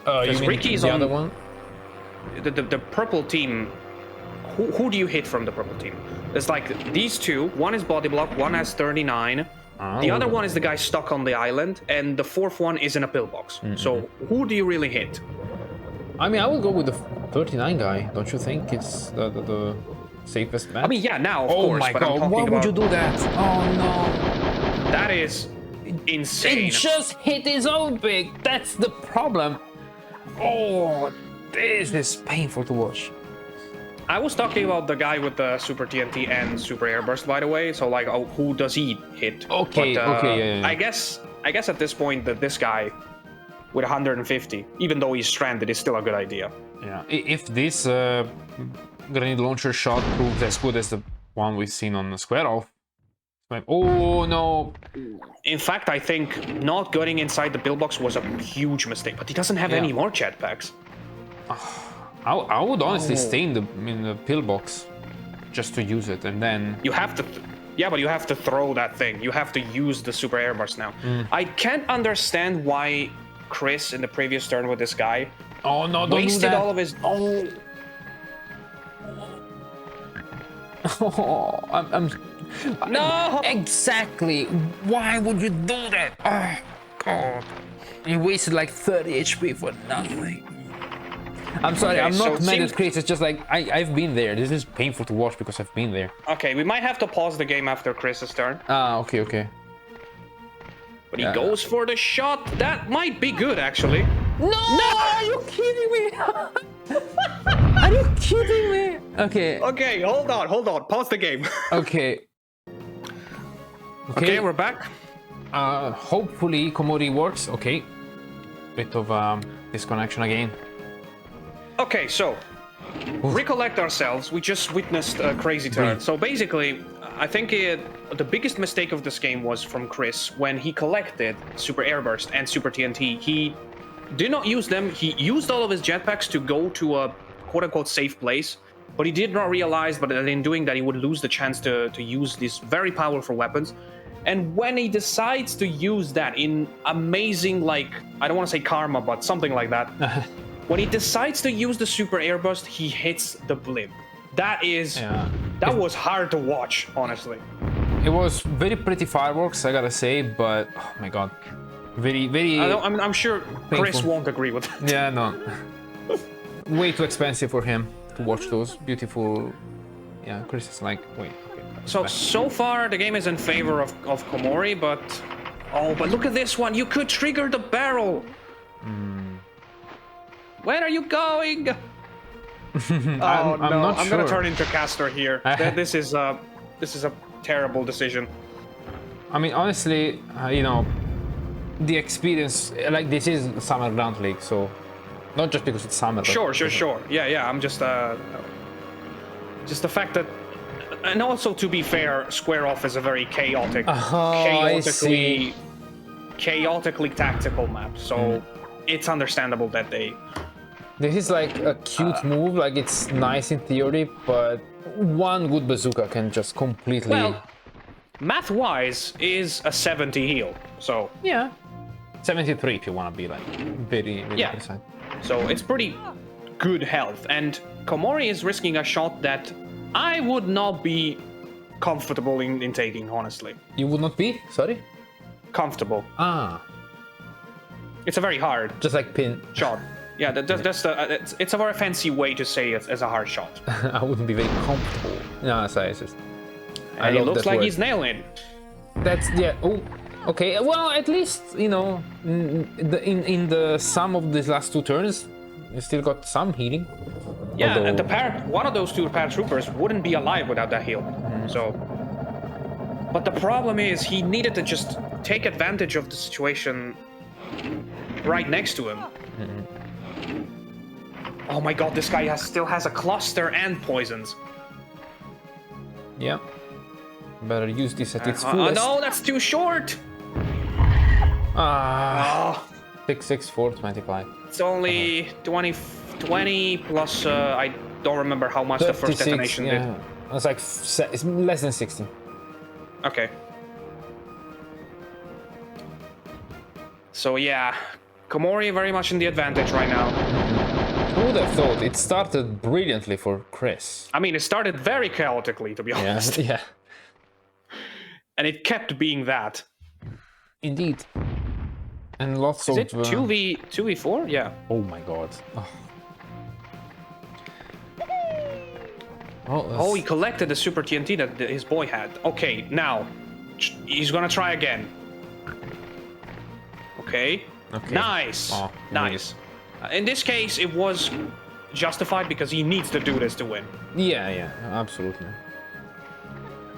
You mean Ricky's the on other one? The purple team. Who do you hit from the purple team? There's like these two. One is body block. One has 39. Oh. The other one is the guy stuck on the island, and the fourth one is in a pillbox. So who do you really hit? I mean, I would go with the 39 guy. Don't you think it's the safest bet? I mean, yeah, now of oh course. my but god! I'm talking Why would about, you do that? Oh no! That is insane. It just hit his own pig. That's the problem. Oh, this is painful to watch. I was talking about the guy with the super TNT and super airburst, by the way. So like, oh, who does he hit? Okay, but, okay, yeah. I guess at this point that this guy with 150, even though he's stranded, is still a good idea. Yeah. If this grenade launcher shot proves as good as the one we've seen on the square off. Like, oh no! In fact, I think not going inside the pillbox was a huge mistake. But he doesn't have any more jetpacks. I would honestly stay in the pillbox just to use it, and then you have to. Yeah, but you have to throw that thing. You have to use the super airburst now. I can't understand why Chris in the previous turn with this guy. Oh no! Don't wasted do that. all of his. Oh, I'm. No! Exactly. Why would you do that? Oh god! You wasted like 30 HP for nothing. I'm sorry. Okay, I'm not so mad at Chris. It's just like I've been there. This is painful to watch because I've been there. Okay, we might have to pause the game after Chris's turn. Ah, okay. But he goes for the shot. That might be good, actually. No! Are you kidding me? Are you kidding me? Okay. Okay, hold on. Pause the game. Okay. Okay, we're back. Hopefully Komori works. Okay. Bit of disconnection again. Okay, so recollect ourselves. We just witnessed a crazy turn. So basically, I think the biggest mistake of this game was from Chris when he collected Super Airburst and Super TNT. He did not use them. He used all of his jetpacks to go to a quote-unquote safe place, but he did not realize that in doing that he would lose the chance to use these very powerful weapons. And when he decides to use that in amazing, like, I don't want to say karma, but something like that. When he decides to use the Super Airburst, he hits the blimp. That was hard to watch, honestly. It was very pretty fireworks, I gotta say, but oh my god, very. I'm sure Chris painful. won't agree with that. Yeah, no. Way too expensive for him to watch those beautiful. Yeah, Chris is like, wait. Okay, so far the game is in favor of Komori, but but look at this one. You could trigger the barrel. Where are you going? I'm not sure. I'm gonna turn into Castor here. This is a terrible decision. I mean, honestly, you know, the experience, like, this is Summer Grunt League, so not just because it's summer. Sure. Yeah. I'm just the fact that, and also to be fair, Square Off is a very chaotic, chaotically tactical map. So it's understandable that they. This is like a cute move, like it's nice in theory, but one good bazooka can just completely. Well, math-wise, is a 70 heal. So yeah, 73 if you want to be like very precise. So it's pretty good health, and Komori is risking a shot that I would not be comfortable in taking, honestly. You would not be? Sorry? Comfortable. Ah. It's a very hard. Just like pin. Shot. Yeah, it's a very fancy way to say it as a hard shot. I wouldn't be very comfortable. No, sorry, it's just. And it looks like he's nailing. That's yeah. Oh, okay. Well, at least you know, in the sum of these last 2 turns, you still got some healing. Yeah, although... and one of those 2 paratroopers wouldn't be alive without that heal. So, but the problem is he needed to just take advantage of the situation right next to him. Oh my god, this guy still has a cluster and poisons. Yeah. Better use this at its fullest. No, that's too short! 6, 6, 4, 25. It's only 20 plus, I don't remember how much the first detonation did. It's like it's less than 60. Okay. So yeah, Komori very much in the advantage right now. Who would have thought? It started brilliantly for Chris. I mean, it started very chaotically, to be honest. Yeah. And it kept being that. Indeed. And lots of... Is it 2v4? Yeah. Oh my god. Oh, he collected the super TNT that his boy had. Okay, now he's gonna try again. Okay. Nice. Oh, nice. In this case, it was justified because he needs to do this to win. Yeah, absolutely.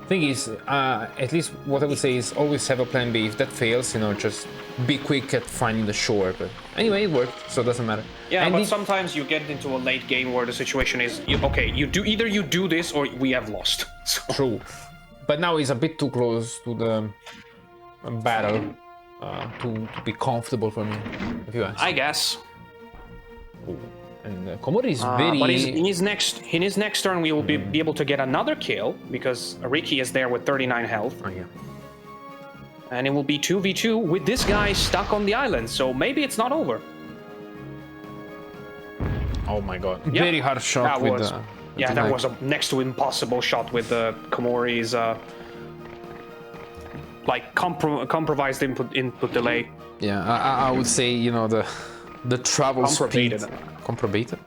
Thing is, at least what I would say is always have a plan B. If that fails, you know, just be quick at finding the shore. But anyway, it worked, so it doesn't matter. Yeah, and but sometimes you get into a late game where the situation is, either you do this or we have lost. So. True. But now he's a bit too close to the battle to be comfortable for me, if you ask. I guess. Ooh. And Komori is very... But in his next turn, we will be able to get another kill, because Riki is there with 39 health. Oh, yeah. And it will be 2v2 with this guy stuck on the island, so maybe it's not over. Oh my god. Yep. Very hard shot with the... Yeah, that was a next to impossible shot with the Komori's... compromised input delay. Yeah, I would say, you know, the travel speed... Comprobated?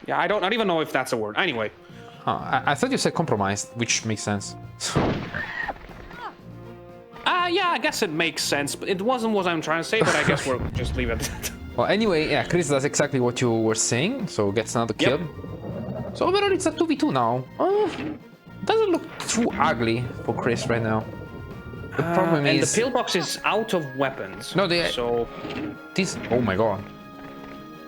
Yeah, I don't even know if that's a word. Anyway. I thought you said compromised, which makes sense. Yeah, I guess it makes sense. But it wasn't what I'm trying to say, but I guess we'll just leave it at that. Well, anyway, yeah, Chris does exactly what you were saying, so gets another kill. So overall, it's a 2v2 now. Doesn't look too ugly for Chris right now. The problem is... And the pillbox is out of weapons. No, So... This... Oh my god.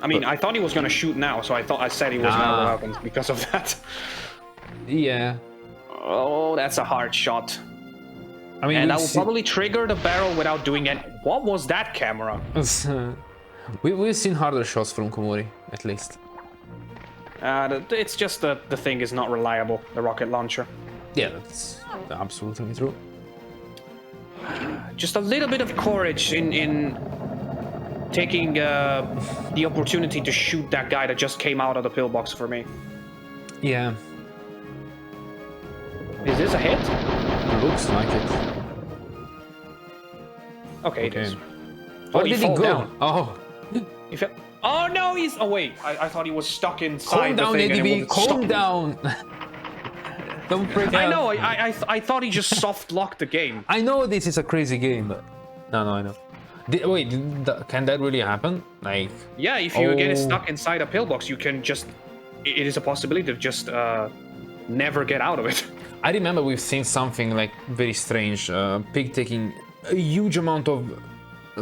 I mean, I thought he was gonna shoot now, so I said he wasn't out of weapons because of that. Yeah. Oh, that's a hard shot. I mean, and I will probably trigger the barrel without doing it. What was that camera? We've seen harder shots from Komori, at least. It's just the thing is not reliable, the rocket launcher. Yeah, that's absolutely true. Just a little bit of courage in taking the opportunity to shoot that guy that just came out of the pillbox for me. Yeah. Is this a hit? Looks like it. Okay, it is. Where did he go? Down. Oh. Oh no, he's... Oh wait, I thought he was stuck inside the thing. Calm down, Calm down. Don't freak out. I know, I thought he just soft-locked the game. I know this is a crazy game, but... No, I know. Wait, can that really happen? Like... Yeah, if you get stuck inside a pillbox, you can just... It is a possibility to just never get out of it. I remember we've seen something like very strange. Pig taking a huge amount of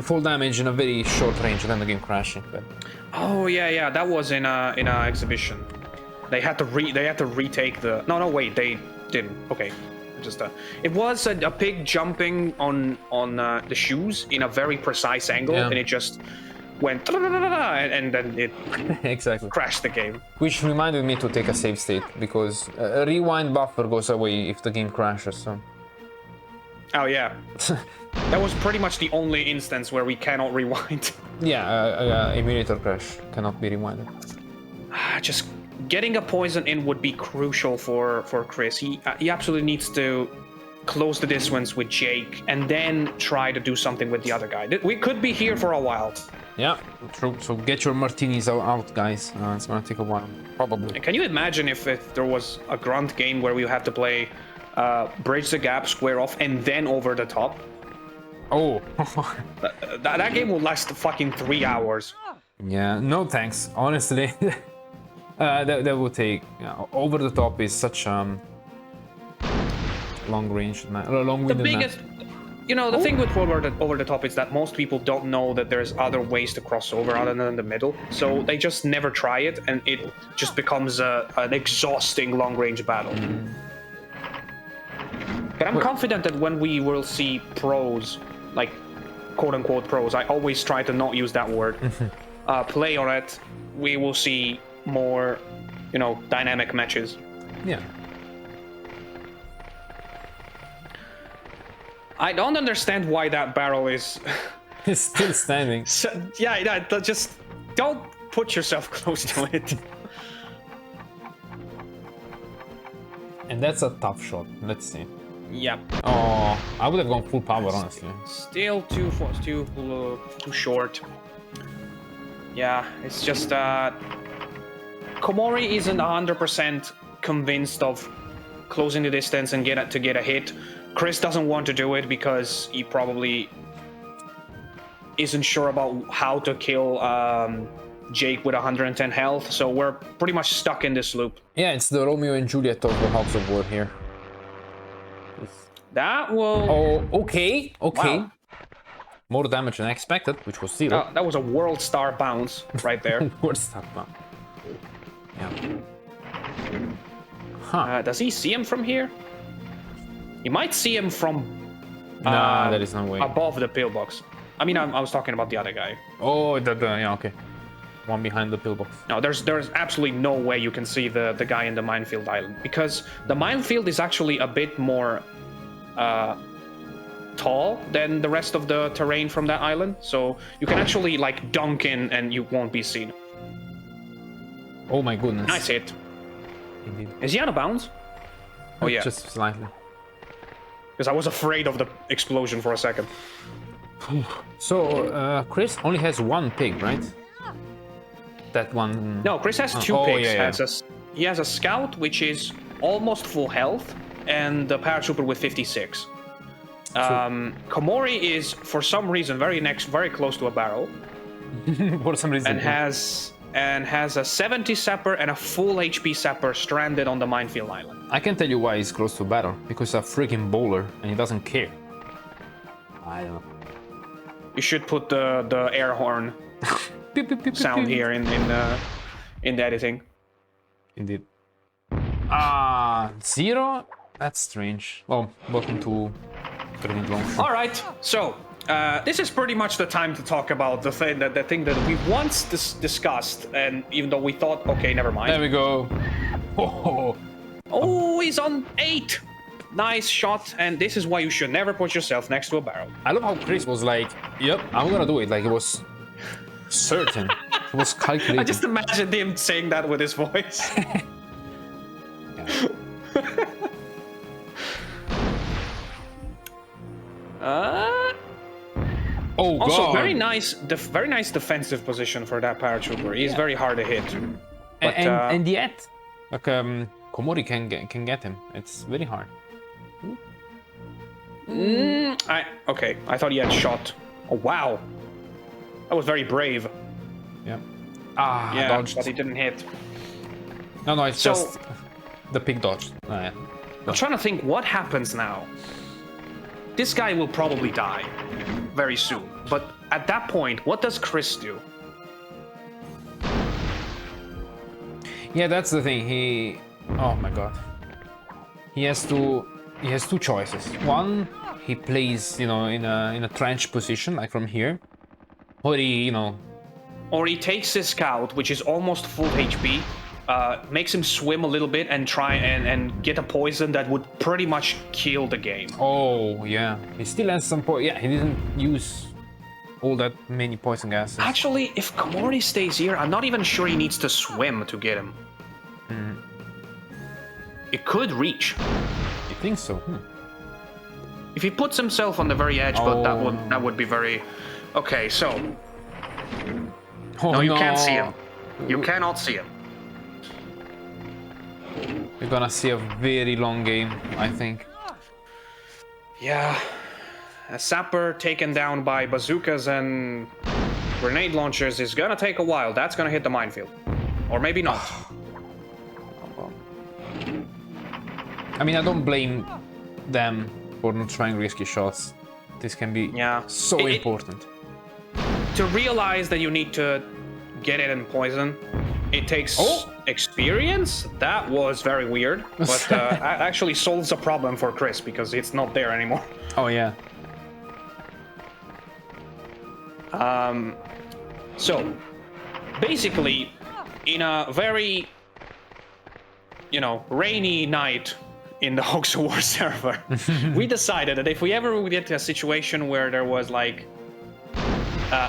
full damage in a very short range and then the game crashing. But... Oh yeah, that was in a exhibition. They had to retake the. No, wait, they didn't. Okay, just it was a pig jumping on the shoes in a very precise angle, and it just went and then it exactly crashed the game. Which reminded me to take a save state because a rewind buffer goes away if the game crashes. So. Oh yeah, that was pretty much the only instance where we cannot rewind. Yeah, emulator crash cannot be rewinded. Just getting a poison in would be crucial for Chris. He absolutely needs to close the distance with Jake and then try to do something with the other guy. We could be here for a while. Yeah, true. So get your martinis out, guys. It's gonna take a while, probably. And can you imagine if there was a Grunt game where we had to play Bridge the Gap, Square Off, and then Over the Top? Oh. that game would last fucking 3 hours. Yeah, no thanks. Honestly, that would take. Over the Top is such long range, long-winded. The biggest. You know, the thing with Over the Top is that most people don't know that there's other ways to cross over other than the middle. So they just never try it, and it just becomes an exhausting long-range battle. But I'm confident that when we will see pros, like quote-unquote pros, I always try to not use that word, play on it, we will see more, dynamic matches. Yeah. I don't understand why that barrel is... It's still standing. Just don't put yourself close to it. And that's a tough shot. Let's see. Yep. Oh, I would have gone full power, honestly. Still too short. Yeah, it's just Komori isn't 100% convinced of closing the distance and get a hit. Chris doesn't want to do it because he probably isn't sure about how to kill Jake with 110 health, so we're pretty much stuck in this loop. Yeah, it's the Romeo and Juliet of the Hogs of War here. That will... Oh, okay. Wow. More damage than I expected, which was 0. That was a World Star bounce right there. World Star bounce. Yeah. Does he see him from here? You might see him from there is no way. Above the pillbox. I mean, I was talking about the other guy. Oh, yeah, okay. One behind the pillbox. No, there's absolutely no way you can see the guy in the minefield island, because the minefield is actually a bit more tall than the rest of the terrain from that island. So you can actually like dunk in and you won't be seen. Oh my goodness. Nice hit. Indeed. Is he out of bounds? Oh yeah. Just slightly. Because I was afraid of the explosion for a second. So, Chris only has one pig, right? That one... No, Chris has two pigs. Yeah. He has a scout, which is almost full health, and the paratrooper with 56. Komori is, for some reason, very close to a barrel. For some reason. And has a 70 sapper and a full HP sapper stranded on the minefield island. I can tell you why he's close to battle. Because he's a freaking bowler and he doesn't care. I don't know. You should put the air horn sound here in the editing. Indeed. 0? That's strange. Well, welcome to Grenade Launcher. All right, so this is pretty much the time to talk about the thing that we once discussed, and even though we thought, okay, never mind. There we go. Oh, he's on 8. Nice shot, and this is why you should never put yourself next to a barrel. I love how Chris was like, yep, I'm gonna do it. Like, it was certain. It was calculated. I just imagined him saying that with his voice. Oh, also, God. very nice defensive position for that paratrooper. He's very hard to hit. But, and yet, like, Komori can get him. It's very hard. Okay, I thought he had shot. Oh, wow. That was very brave. Yeah. Yeah, Dodged. but he didn't hit. No, it's just... the pig dodge. Oh, yeah. I'm trying to think what happens now. This guy will probably die very soon. But at that point, what does Chris do? Yeah, that's the thing. He, oh my god, he has two choices. One, he plays, you know, in a trench position, like from here, or he, you know, or he takes his scout, which is almost full HP, makes him swim a little bit and try and get a poison that would pretty much kill the game. Oh yeah, he still has some poison. Yeah, he didn't use all that many poison gases. Actually, if Komori stays here, I'm not even sure he needs to swim to get him. It could reach. You think so? If he puts himself on the very edge, but that would be very... Okay, so... Oh, no, you can't see him. You cannot see him. We're gonna see a very long game, I think. Yeah. A sapper taken down by bazookas and grenade launchers is gonna take a while. That's gonna hit the minefield. Or maybe not. I mean, I don't blame them for not trying risky shots. This can be so important. To realize that you need to get it in poison, it takes experience. That was very weird, but actually solves a problem for Chris because it's not there anymore. Oh yeah. So basically, in a very, you know, rainy night in the Hogs War server, we decided that if we ever would get to a situation where there was like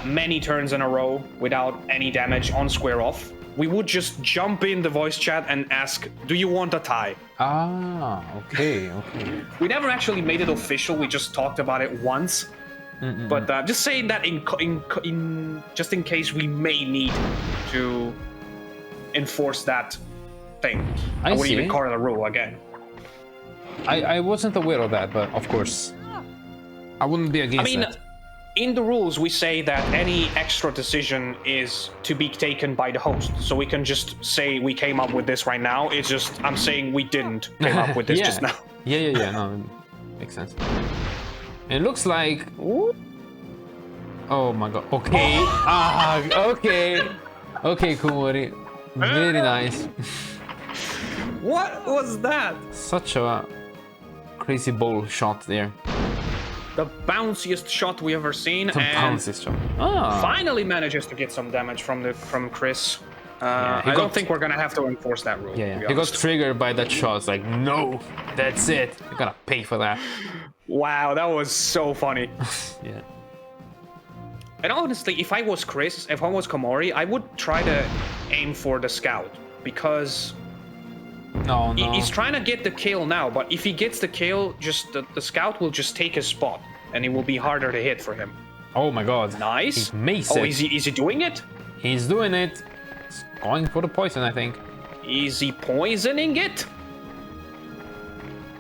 many turns in a row without any damage on square off, we would just jump in the voice chat and ask, do you want a tie? Ah, okay. We never actually made it official, we just talked about it once. But just saying that in just in case we may need to enforce that thing. I wouldn't even call it a rule again. I wasn't aware of that, but of course, I wouldn't be against that. In the rules, we say that any extra decision is to be taken by the host. So we can just say we came up with this right now. It's just, I'm saying we didn't come up with this just now. Yeah, no, makes sense. It looks like... Oh my god, okay. Okay, Komori. Very nice. What was that? Such a crazy ball shot there. The bounciest shot we ever seen, Bounciest shot. Finally manages to get some damage from Chris. I don't think we're gonna have to enforce that rule. Yeah. He got triggered by that shot. It's like, no, that's it. You're gonna pay for that. Wow, that was so funny. Yeah. And honestly, if I was Chris, if I was Komori, I would try to aim for the scout because No. He's trying to get the kill now, but if he gets the kill, just the scout will just take his spot, and it will be harder to hit for him. Oh my god. Nice. Is he doing it? He's doing it. He's going for the poison, I think. Is he poisoning it?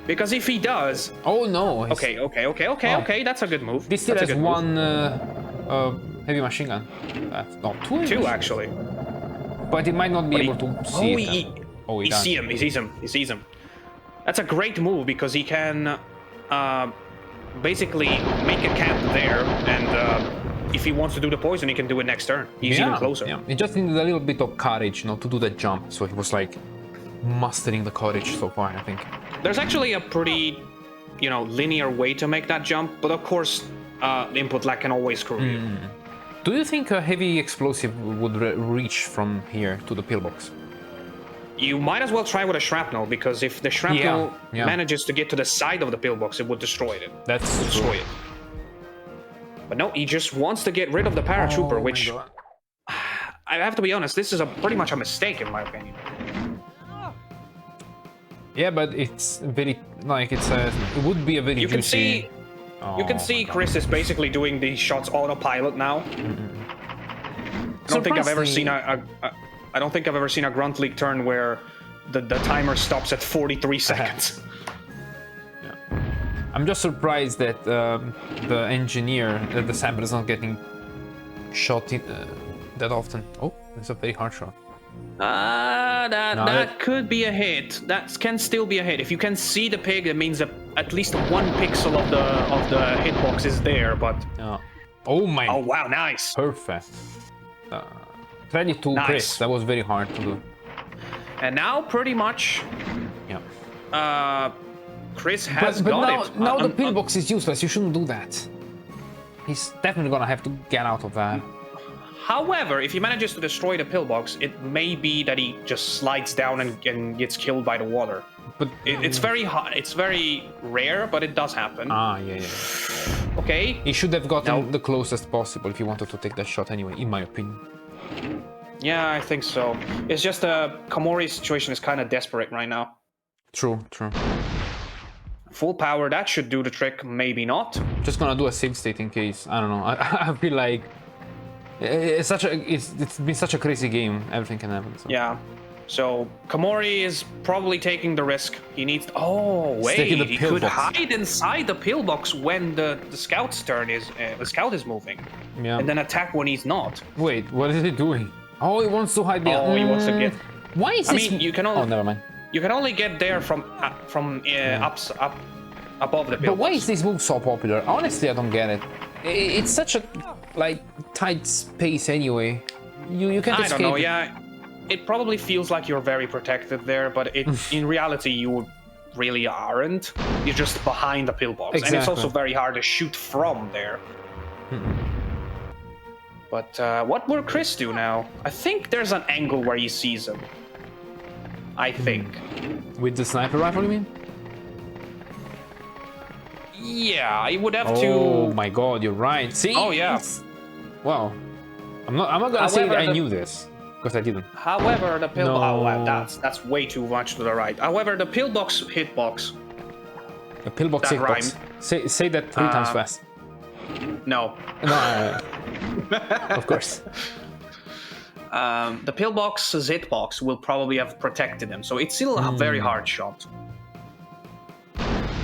Because if he does... Oh no. Okay, that's a good move. This still has one heavy machine gun. No, two actually. But he might not be able to see it. He sees him. That's a great move because he can basically make a camp there, and if he wants to do the poison, he can do it next turn. He's even closer. Yeah. He just needed a little bit of courage, you know, to do that jump. So he was like mastering the courage so far, I think. There's actually a pretty, you know, linear way to make that jump, but of course, input lag can always screw you. Do you think a heavy explosive would reach from here to the pillbox? You might as well try with a shrapnel, because if the shrapnel manages to get to the side of the pillbox, it would destroy it. Destroy it. But no, he just wants to get rid of the paratrooper, which I have to be honest, this is pretty much a mistake in my opinion. Yeah, but it's very it would be a very you juicy... You can see Chris is basically doing these shots autopilot now. I don't think I've ever seen I don't think I've ever seen a Grunt League turn where the timer stops at 43 seconds. Yeah. I'm just surprised that the engineer, the Saber is not getting shot in, that often. Oh, that's a very hard shot. That could be a hit. That can still be a hit. If you can see the pig, it means that at least 1 pixel of the hitbox is there. But oh my! oh wow, nice. Perfect. Credit to Chris. That was very hard to do. And now, pretty much, Chris has got it. Now the pillbox is useless. You shouldn't do that. He's definitely gonna have to get out of that. However, if he manages to destroy the pillbox, it may be that he just slides down and gets killed by the water. But it's very hard. It's very rare, but it does happen. Yeah. Okay. He should have gotten the closest possible if he wanted to take that shot anyway, in my opinion. Yeah, I think so. It's just Komori's situation is kind of desperate right now. True. Full power, that should do the trick. Maybe not. Just gonna do a save state in case. I don't know. I feel like it's been such a crazy game. Everything can happen. So. Yeah. So Komori is probably taking the risk. He needs. Oh wait, he could hide inside the pillbox when the scout's turn is the scout is moving. Yeah. And then attack when he's not. Wait, what is he doing? Oh, he wants to hide behind. Oh, he wants to get. Why is this? I mean, you can only. Oh, never mind. You can only get there from up above the pillbox. But why is this move so popular? Honestly, I don't get it. It's such a tight space anyway. You can't escape. I don't know. Yeah, it probably feels like you're very protected there, but in reality you really aren't. You're just behind the pillbox, and it's also very hard to shoot from there. But what will Chris do now? I think there's an angle where he sees him. I think. With the sniper rifle, you mean? Yeah, I would have to. Oh my god, you're right. See? Oh yeah. Well, I'm not gonna say I knew this because I didn't. However, the pillbox. No. Oh wow, that's way too much to the right. However, the pillbox hitbox. The pillbox hitbox. Say that 3 times fast. No. No. Of course. The pillbox hitbox will probably have protected him, so it's still a very hard shot.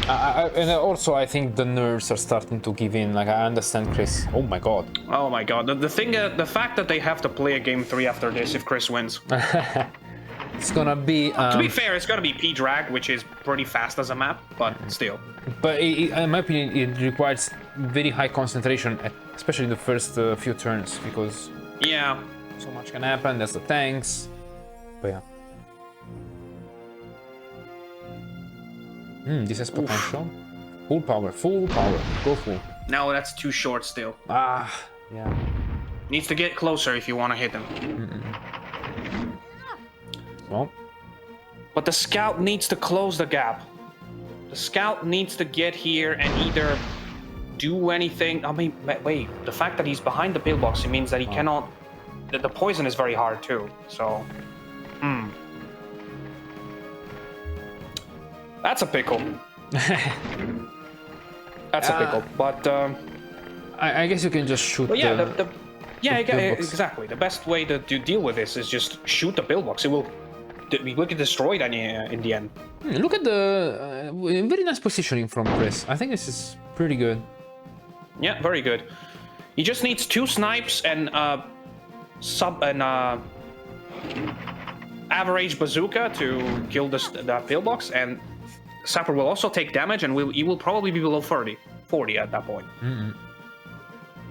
And also, I think the nerves are starting to give in. Like, I understand Chris. Oh my god. Oh my god. The fact that they have to play a game 3 after this if Chris wins. It's gonna be. To be fair, it's gonna be P-Drag, which is pretty fast as a map, but still. But in my opinion, it requires very high concentration, especially in the first few turns, because. Yeah. So much can happen. There's the tanks. But yeah. This has potential. Full power. Go full. No, that's too short still. Yeah. Needs to get closer if you want to hit him. Well. But the scout needs to close the gap. The scout needs to get here and either do anything. I mean, wait. The fact that he's behind the pillbox, it means that he cannot. The poison is very hard too. So. That's a pickle. That's a pickle. But I guess you can just shoot. But yeah, exactly. The best way to deal with this is just shoot the pillbox. It will get destroyed in the end. Look at the very nice positioning from Chris. I think this is pretty good. Yeah, very good. He just needs 2 snipes and average bazooka to kill the pillbox, and Sapper will also take damage, and he will probably be below 40 at that point.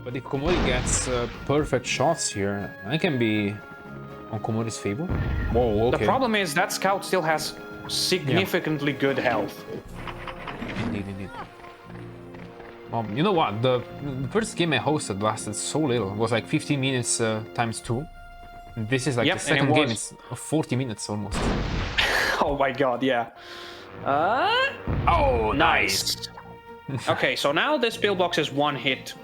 But if Komori gets perfect shots here, I can be on Komori's favor. Whoa, okay. The problem is that scout still has significantly good health. Indeed. You know what? The first game I hosted lasted so little. It was like 15 minutes times 2. This is like the second game. It's 40 minutes almost. Oh my god, yeah. Oh, nice. Okay, so now this pillbox is 1 hit.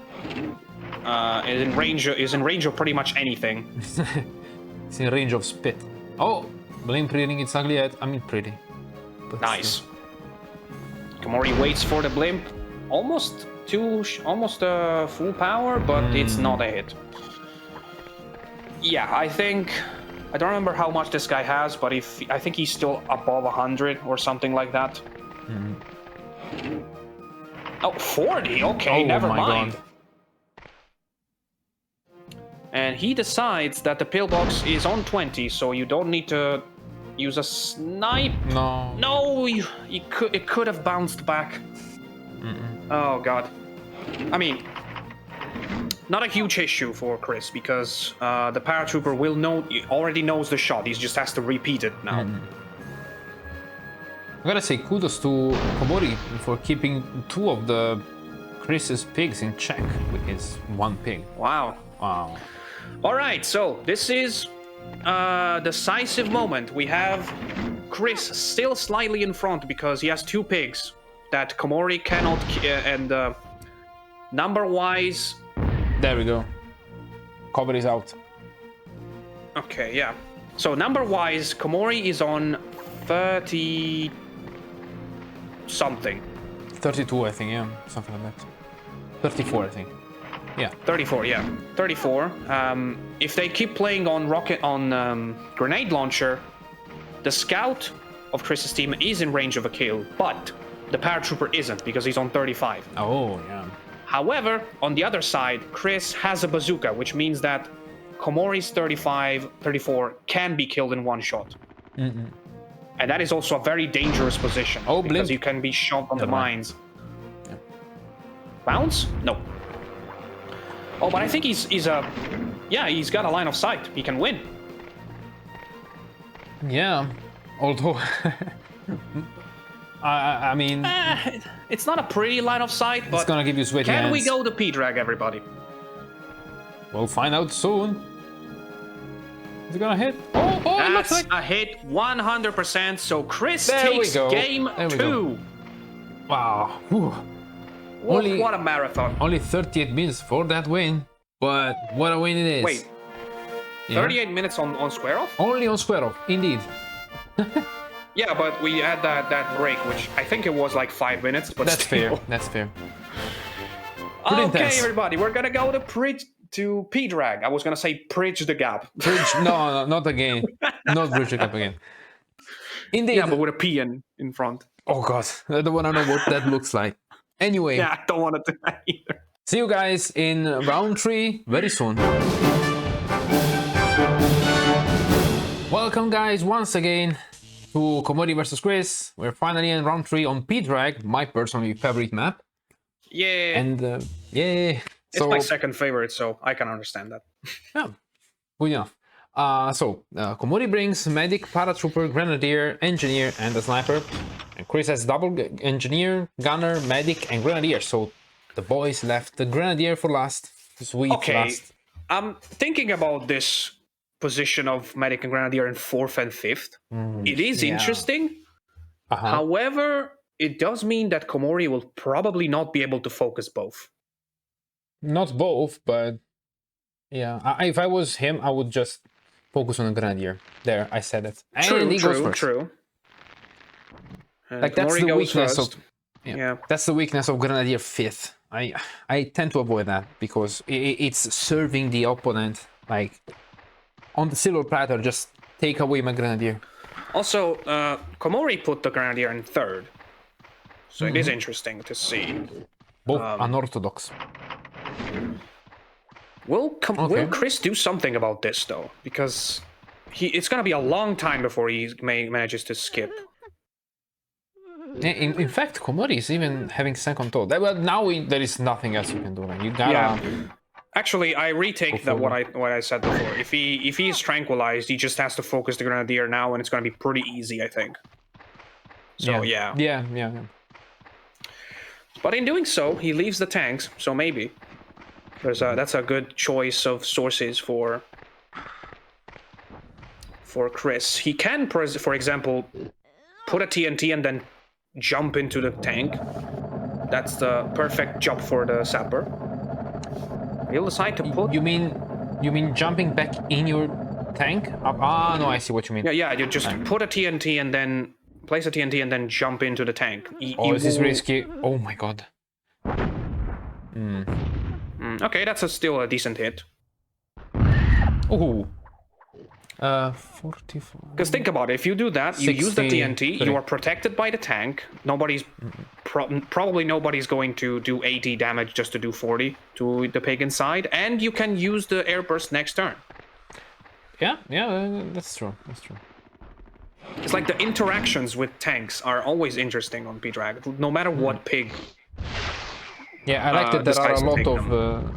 Is in range of pretty much anything. It's in range of spit. Oh, blame pretty. It's ugly yet. I mean pretty. But nice. Komori waits for the blimp. Almost full power, but it's not a hit. Yeah, I don't remember how much this guy has, but I think he's still above 100 or something like that. Oh, 40. Okay, never mind. God. And he decides that the pillbox is on 20, so you don't need to use a snipe. No. No, it could have bounced back. Oh god. I mean, not a huge issue for Chris because the paratrooper already knows the shot. He just has to repeat it now. I gotta say kudos to Komori for keeping 2 of the Chris's pigs in check with his 1 pig. Wow. Wow. All right, so this is a decisive moment. We have Chris still slightly in front because he has 2 pigs that Komori cannot and number-wise... There we go. Cover is out. Okay, yeah. So number-wise, Komori is on 30... something. 32, I think, yeah. Something like that. 34, I think. Yeah. 34, yeah. 34. If they keep playing on grenade launcher, the scout of Chris's team is in range of a kill, but the paratrooper isn't because he's on 35. Oh, yeah. However, on the other side, Chris has a bazooka, which means that Komori's 34 can be killed in 1 shot. And that is also a very dangerous position because you can be shot on the mines. Yeah. Bounce? No. Oh, but I think he's got a line of sight. He can win. Yeah. Although I mean, it's not a pretty line of sight, but it's gonna give you sweaty hands. Can we go to P-Drag, everybody? We'll find out soon. Is it gonna hit? Oh, that's it looks like a hit 100%. So Chris there takes game 2. Wow. Whew. What a marathon. Only 38 minutes for that win, but what a win it is. Wait. 38 minutes on square off? Only on square off, indeed. Yeah, but we had that break, which I think it was like 5 minutes. But that's still. fair. That's fair. Okay, intense. Everybody, we're gonna go to P-Drag. I was gonna say bridge the gap. No, not again. Not bridge the gap again. Indeed. Yeah, but with a P in front. Oh god, I don't want to know what that looks like. Anyway. Yeah, I don't want to do that either. See you guys in round 3 very soon. Welcome guys once again to Komori vs Chris. We're finally in round 3 on P-Drag, my personally favorite map. Yeah. And yeah. It's my second favorite, so I can understand that. Yeah, good enough. Komori brings medic, paratrooper, grenadier, engineer, and a sniper. And Chris has double engineer, gunner, medic, and grenadier. So the boys left the grenadier for last. Sweet last. I'm thinking about this position of medic and grenadier in 4th and 5th. It is interesting. However, it does mean that Komori will probably not be able to focus both. Not both, but yeah. If I was him, I would just focus on the grenadier. There, I said it. True. Like that's the weakness of that's the weakness of grenadier 5th. I tend to avoid that because it's serving the opponent. Like on the silver platter, just take away my grenadier. Also, Komori put the grenadier in 3rd, so it is interesting to see. Both unorthodox. Will Chris do something about this though? Because it's gonna be a long time before he manages to skip. In fact, Komori is even having second thought. Well, now there is nothing else you can do. Like, you gotta. Yeah. Actually, I retake what I said before. If he is tranquilized, he just has to focus the grenadier now, and it's gonna be pretty easy, I think. So yeah. But in doing so, he leaves the tanks. So maybe that's a good choice of sources for Chris. He can, for example, put a TNT and then jump into the tank. That's the perfect job for the sapper. He'll decide to put. You mean jumping back in your tank? No, I see what you mean. Yeah. You just put a TNT and then place a TNT and then jump into the tank. This is risky. Oh my god. Okay, that's still a decent hit. Oh. 44. Because think about it, if you do that, you use the TNT, you are protected by the tank. Nobody's probably nobody's going to do 80 damage just to do 40 to the pig inside, and you can use the air burst next turn. Yeah, that's true. That's true. It's like the interactions with tanks are always interesting on P-Dragon, no matter what pig. Yeah, I like that there are a lot of.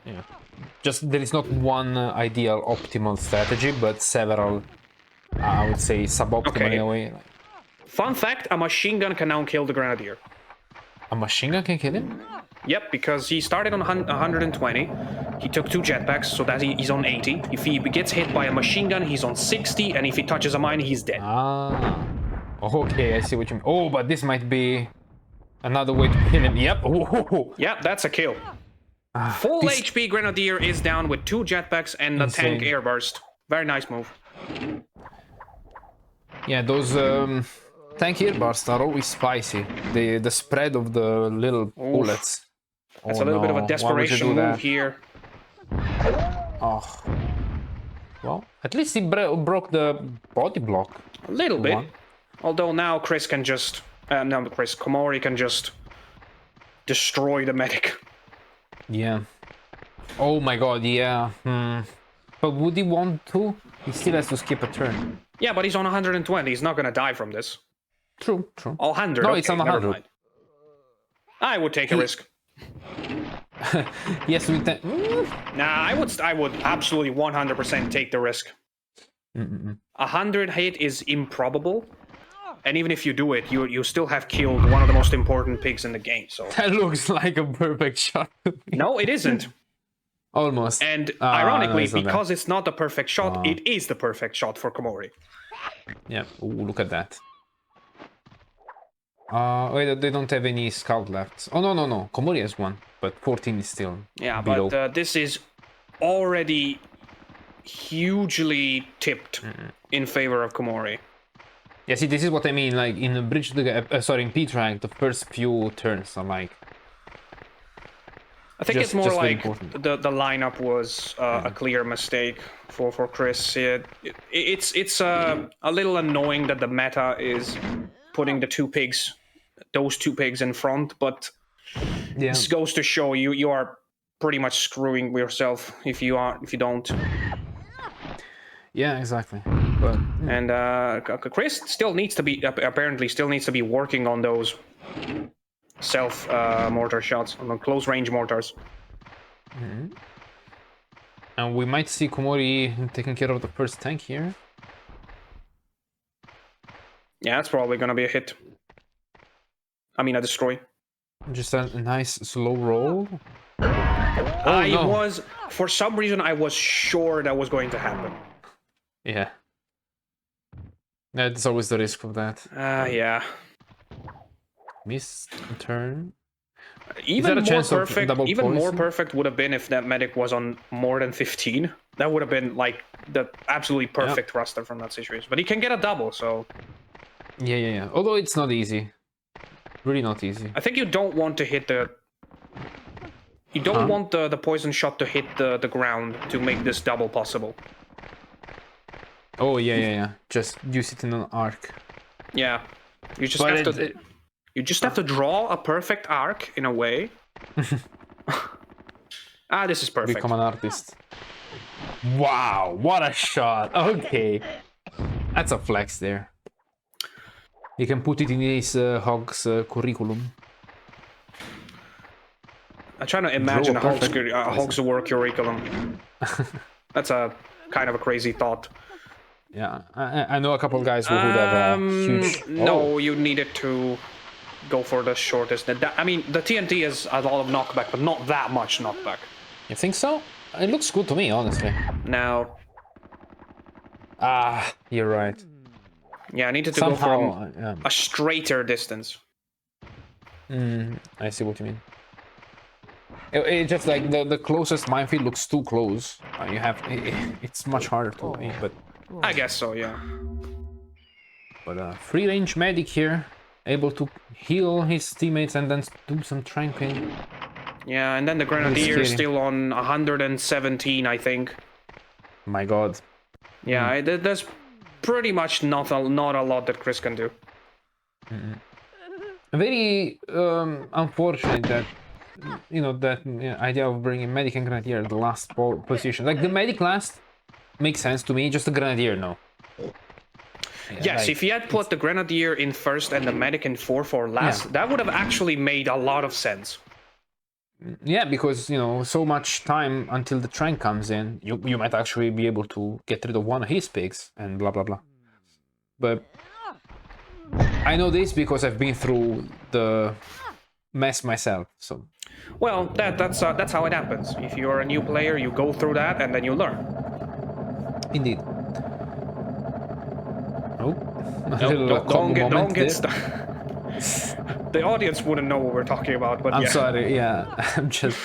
Yeah. Just there is not one ideal optimal strategy, but several. I would say suboptimal in a way. Fun fact: a machine gun can now kill the grenadier. A machine gun can kill him? Yep, because he started on 120. He took 2 jetpacks, so that he's on 80. If he gets hit by a machine gun, he's on 60, and if he touches a mine, he's dead. Ah. Okay, I see what you mean. Oh, but this might be another way to kill him. Yep. Oh. Yep, that's a kill. Full HP Grenadier is down with 2 jetpacks and the tank airburst. Very nice move. Yeah, those tank airbursts are always spicy. The spread of the little bullets. That's a little bit of a desperation move here. Oh. Well, at least he broke the body block. A little bit. Although now Chris can just... Komori can just destroy the medic. Yeah. Oh my god, yeah. But would he want to? He still has to skip a turn. Yeah, but he's on 120. He's not gonna die from this. True. 100. No, it's on 100. I would take a risk. Yes, we can. Nah, I would absolutely 100% take the risk. 100 hit is improbable. And even if you do it, you still have killed one of the most important pigs in the game. So that looks like a perfect shot. No, it isn't. Almost. And ironically, because it's not the perfect shot, it is the perfect shot for Komori. Yeah. Ooh, look at that. Wait, they don't have any scout left. Oh no. Komori has one, but 14 is still. Yeah, below. but this is already hugely tipped in favor of Komori. Yeah, see, this is what I mean. Like in Bridge to the in P-Track, the first few turns are like. I think it's more like the lineup was a clear mistake for Chris. It's a little annoying that the meta is putting those two pigs in front, but this goes to show you are pretty much screwing yourself if you don't. Yeah, exactly. But and Chris apparently still needs to be working on those self mortar shots, on the close range mortars. And we might see Komori taking care of the first tank here. Yeah, it's probably gonna be a hit. I mean, a destroy. Just a nice slow roll. For some reason, I was sure that was going to happen. Yeah. That's always the risk of that. Yeah. Missed turn. Even more perfect would have been if that medic was on more than 15. That would have been like the absolutely perfect roster from that situation. But he can get a double, so. Yeah. Although it's not easy. Really not easy. I think you don't want to hit the. You don't want the poison shot to hit the ground to make this double possible. Oh yeah. Just use it in an arc. Yeah, you just have to draw a perfect arc in a way. This is perfect. Become an artist. Wow, what a shot! Okay, that's a flex there. You can put it in his Hogs curriculum. I'm trying to imagine a Hogs work curriculum. That's a kind of a crazy thought. Yeah, I know a couple of guys who would have a huge... No, you needed to go for the shortest. I mean, the TNT is a lot of knockback, but not that much knockback. You think so? It looks good to me, honestly. Now... you're right. Yeah, I needed to go for a straighter distance. I see what you mean. It's just like the closest minefield looks too close. It's much harder to aim, but... I guess so, yeah. But free range medic here, able to heal his teammates and then do some tranking. Yeah, and then the Grenadier is still on 117, I think. My god. Yeah, there's pretty much not a lot that Chris can do. Very unfortunate that idea of bringing medic and grenadier at the last position. Like the medic last makes sense to me, just the grenadier no. Yes, like, if he had put the grenadier in first and the medic in 4 for last, that would have actually made a lot of sense. Yeah, because so much time until the tank comes in, you might actually be able to get rid of one of his pigs and blah blah blah. But I know this because I've been through the mess myself. So well, that's how it happens. If you're a new player, you go through that and then you learn. Indeed. Oh, don't get stuck. The audience wouldn't know what we're talking about, but I'm sorry. Yeah, I'm just.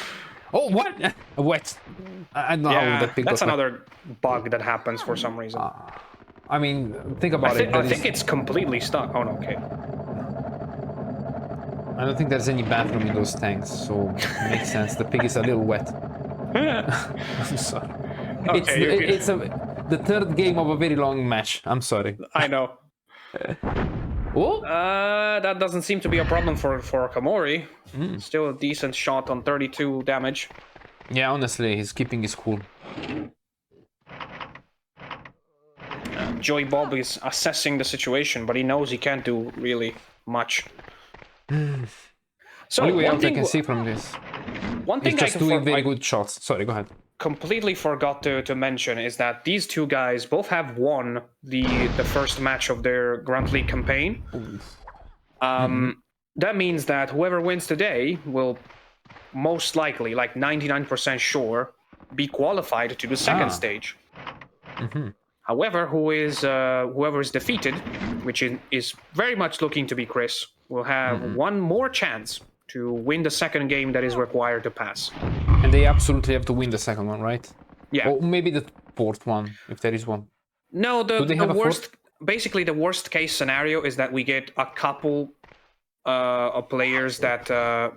Oh, what? What? I don't know how that pig that's got another bug that happens for some reason. I mean, think about it. I think it's completely stuck. Oh no, okay. I don't think there's any bathroom in those tanks, so it makes sense. The pig is a little wet. I'm sorry. Okay, it's the third game of a very long match. I'm sorry. I know. Oh? That doesn't seem to be a problem for Komori. Still a decent shot on 32 damage. Yeah, honestly, he's keeping his cool. Joey Bob is assessing the situation, but he knows he can't do really much. So only way else I can see from this. One thing he's just doing very good shots. Sorry, go ahead. Completely forgot to mention is that these two guys both have won the first match of their Grunt League campaign. That means that whoever wins today will most likely, like 99% sure, be qualified to the second stage. However, whoever is defeated, which is very much looking to be Chris, will have one more chance to win the second game that is required to pass. And they absolutely have to win the second one, right? Yeah. Or maybe the fourth one, if there is one. No, the worst, basically the worst case scenario is that we get a couple of players that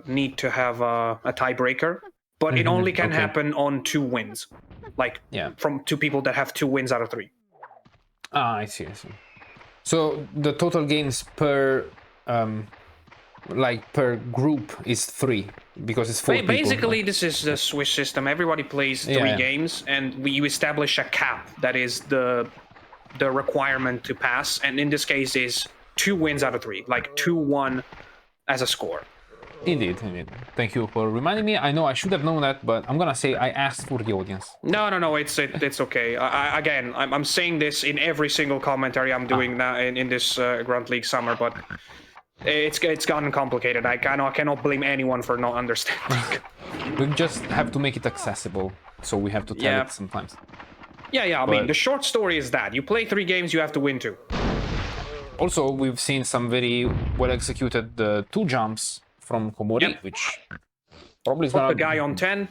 need to have a tiebreaker, but it only can happen on 2 wins. Like, from 2 people that have 2 wins out of 3. I see. So the total games per group is 3 because it's 4 people. Basically, this is the Swiss system. Everybody plays 3 games, and you establish a cap that is the requirement to pass. And in this case, is 2 wins out of 3, like 2-1 as a score. Indeed. Thank you for reminding me. I know I should have known that, but I'm gonna say I asked for the audience. No, it's okay. I'm saying this in every single commentary I'm doing now in this Grunt League summer, but it's gotten complicated. I cannot blame anyone for not understanding. We just have to make it accessible, so we have to tell it sometimes. Yeah. I mean, the short story is that you play 3 games, you have to win 2. Also, we've seen some very well executed 2 jumps from Komori, which probably is put the guy on 10.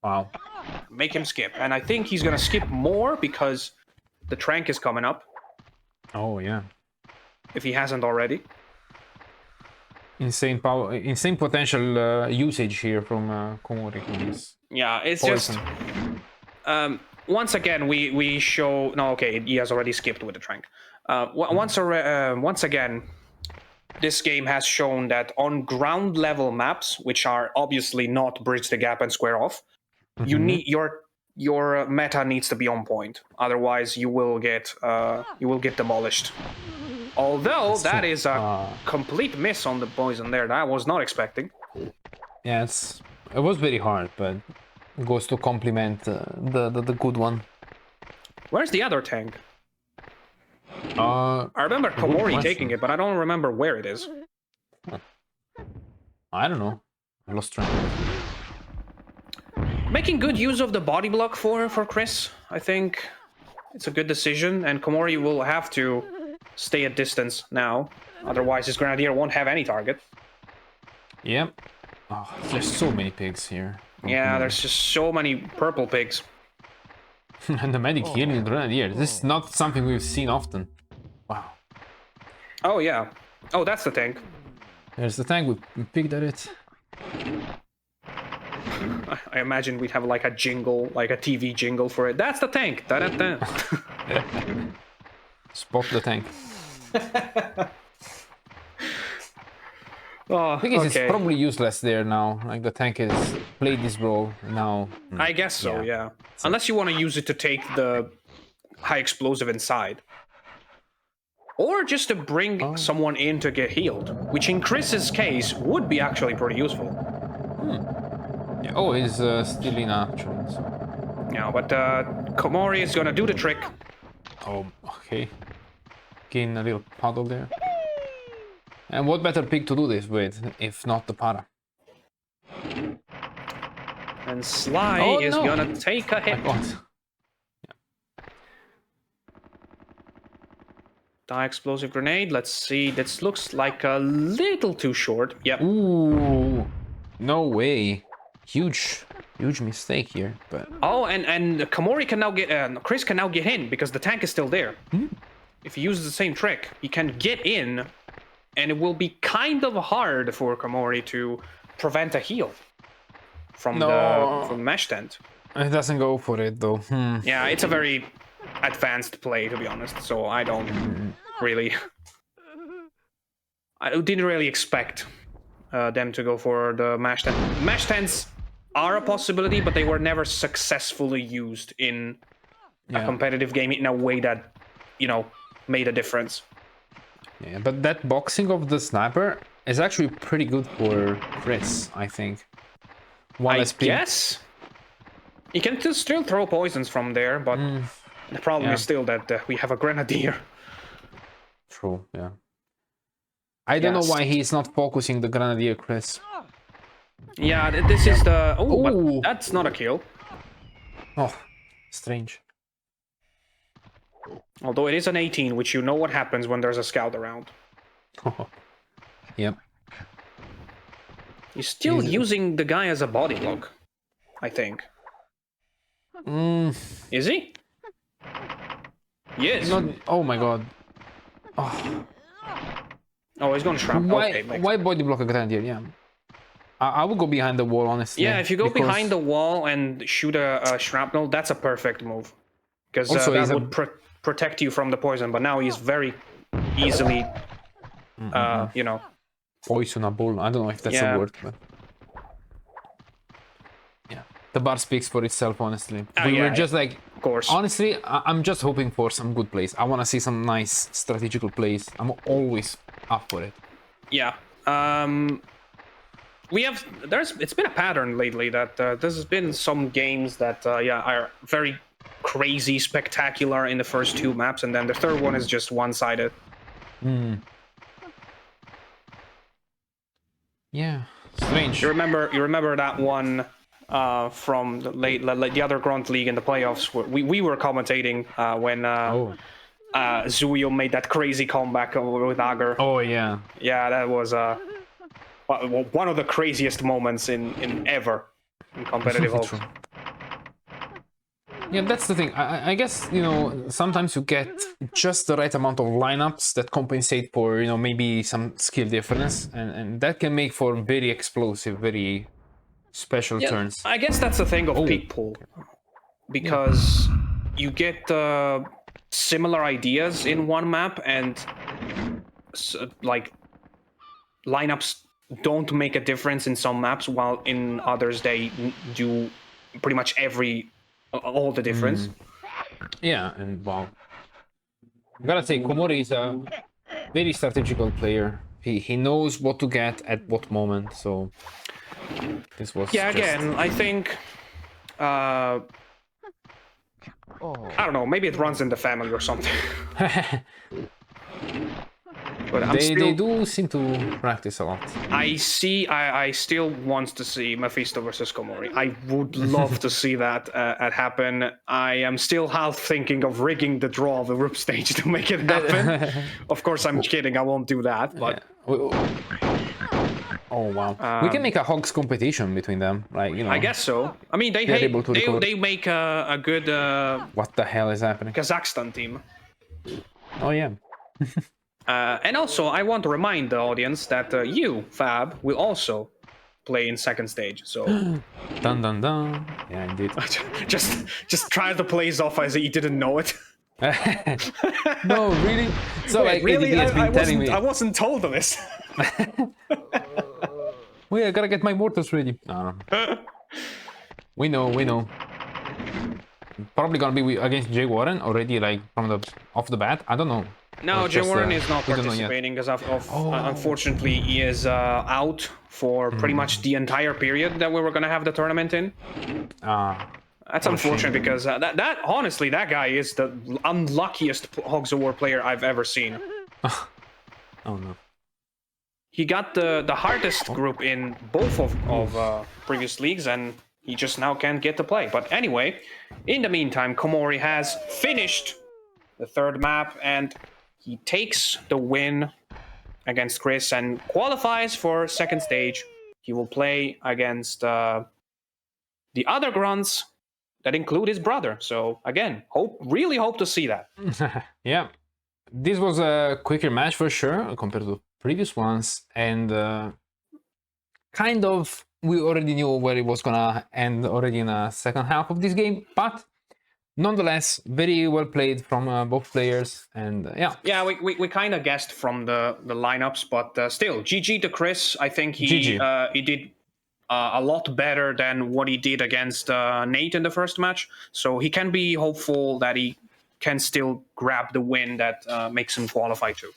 Wow. Make him skip, and I think he's gonna skip more because the Trank is coming up. Oh yeah. If he hasn't already. Insane power, insane potential usage here from Komori. Yeah, it's poison. Just once again we show. No, okay, he has already skipped with the Trank. Once again, this game has shown that on ground level maps, which are obviously not bridge the gap and square off, you need your meta needs to be on point. Otherwise, you will get demolished. Although that is a complete miss on the poison there that I was not expecting. Yeah, it was very hard, but it goes to complement the good one. Where's the other tank? I remember Komori taking it, but I don't remember where it is. I don't know. I lost track. Making good use of the body block for Chris. I think it's a good decision, and Komori will have to stay at distance now. Otherwise, his Grenadier won't have any target. Yep. Oh, there's so many pigs here. Yeah, there's just so many purple pigs. And the medic healing the Grenadier. This is not something we've seen often. Wow. Oh, yeah. Oh, that's the tank. There's the tank. We picked at it. I imagine we'd have like a jingle, like a TV jingle for it. That's the tank. Da-da-da. Spot the tank. Oh, Thing is, it's okay. probably useless there now. Like the tank has played this role now. I guess so, yeah. Unless you want to use it to take the high explosive inside. Or just to bring someone in to get healed, which in Chris's case would be actually pretty useful. Yeah. Oh, he's still in action. So. Yeah, but Komori is gonna do the trick. Oh, okay. Gain a little puddle there. And what better pick to do this with, if not the para? And Sly is gonna take a hit. Die explosive grenade. Let's see. This looks like a little too short. Yep. Ooh, no way. Huge mistake here. But and Komori can now get Chris can now get in because the tank is still there. If he uses the same trick, he can get in, and it will be kind of hard for Komori to prevent a heal from the mesh tent. It doesn't go for it though. Yeah, it's a very advanced play, to be honest. So I don't really. I didn't really expect them to go for the mesh tent. Mesh tents are a possibility, but they were never successfully used in a competitive game in a way that, made a difference. Yeah, but that boxing of the sniper is actually pretty good for Chris, I think. I guess. You can still throw poisons from there, but the problem is still that we have a grenadier. True, yeah. I don't know why he's not focusing the grenadier, Chris. Yeah, this is the... Oh, but that's not a kill. Oh, strange. Although it is an 18, which you know what happens when there's a scout around. Yep. He's still using the guy as a body block, I think. Is he? Yes. Oh my god. Oh, he's gonna shrapnel. Why body block a grenadier? Yeah. I would go behind the wall, honestly. Yeah, if you go behind the wall and shoot a shrapnel, that's a perfect move. Because that would protect you from the poison, but now he's very easily, poisonable. I don't know if that's a word, but... Yeah. The bar speaks for itself, honestly. We were just like... Of course. Honestly, I'm just hoping for some good plays. I want to see some nice strategical plays. I'm always up for it. Yeah. It's been a pattern lately that there's been some games that are very crazy, spectacular in the first two maps, and then the third one is just one-sided. Yeah, strange. You remember that one from the other Grunt League in the playoffs? Where we were commentating when Zuyo made that crazy comeback with Agar. Oh yeah. Yeah, that was one of the craziest moments in ever in competitive Hogs. Yeah, that's the thing. I guess, sometimes you get just the right amount of lineups that compensate for, maybe some skill difference, and that can make for very explosive, very special turns. I guess that's the thing of pick pool, because you get similar ideas in one map, and lineups don't make a difference in some maps, while in others they do pretty much all the difference. Yeah, and wow. I gotta say, Komori is a very strategical player. He knows what to get at what moment, so this was again, I think I don't know, maybe it runs in the family or something. But they do seem to practice a lot. I still want to see Mephisto versus Komori. I would love to see that happen. I am still half thinking of rigging the draw of the group stage to make it happen. Of course, I'm kidding. I won't do that. But oh wow, we can make a Hogs competition between them, like I guess so. I mean, they make a good. What the hell is happening? Kazakhstan team. Oh yeah. And also, I want to remind the audience that you, Fab, will also play in second stage. So, dun dun dun. Yeah, indeed. just try the plays off as he didn't know it. No, really? So Wait, like really? ADD has been telling me. I wasn't told of this. Wait, I gotta get my mortars ready. No, no. We know. Probably gonna be against Jay Warren already, like from the off the bat. I don't know. Or No, it's Jay just, Warren is not we don't know yet. participating because Oh. unfortunately he is out for pretty much the entire period that we were gonna have the tournament in. That's unfortunate because that honestly that guy is the unluckiest Hogs of War player I've ever seen. Oh no. He got the hardest group in both of previous leagues, and he just now can't get to play. But anyway, in the meantime, Komori has finished the third map, and he takes the win against Chris and qualifies for second stage. He will play against the other grunts that include his brother. So again, really hope to see that. Yeah, this was a quicker match for sure compared to previous ones, and kind of we already knew where it was gonna end already in the second half of this game, but nonetheless very well played from both players. And yeah, we kind of guessed from the lineups, but still, GG to Chris. I think he did a lot better than what he did against Nate in the first match, so he can be hopeful that he can still grab the win that makes him qualify too.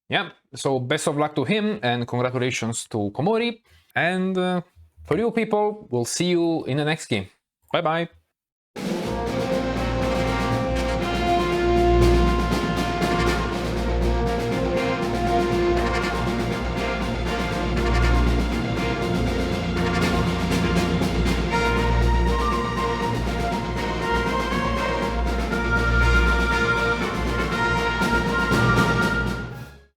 Yeah, so best of luck to him and congratulations to Komori. And for you people, we'll see you in the next game. Bye bye.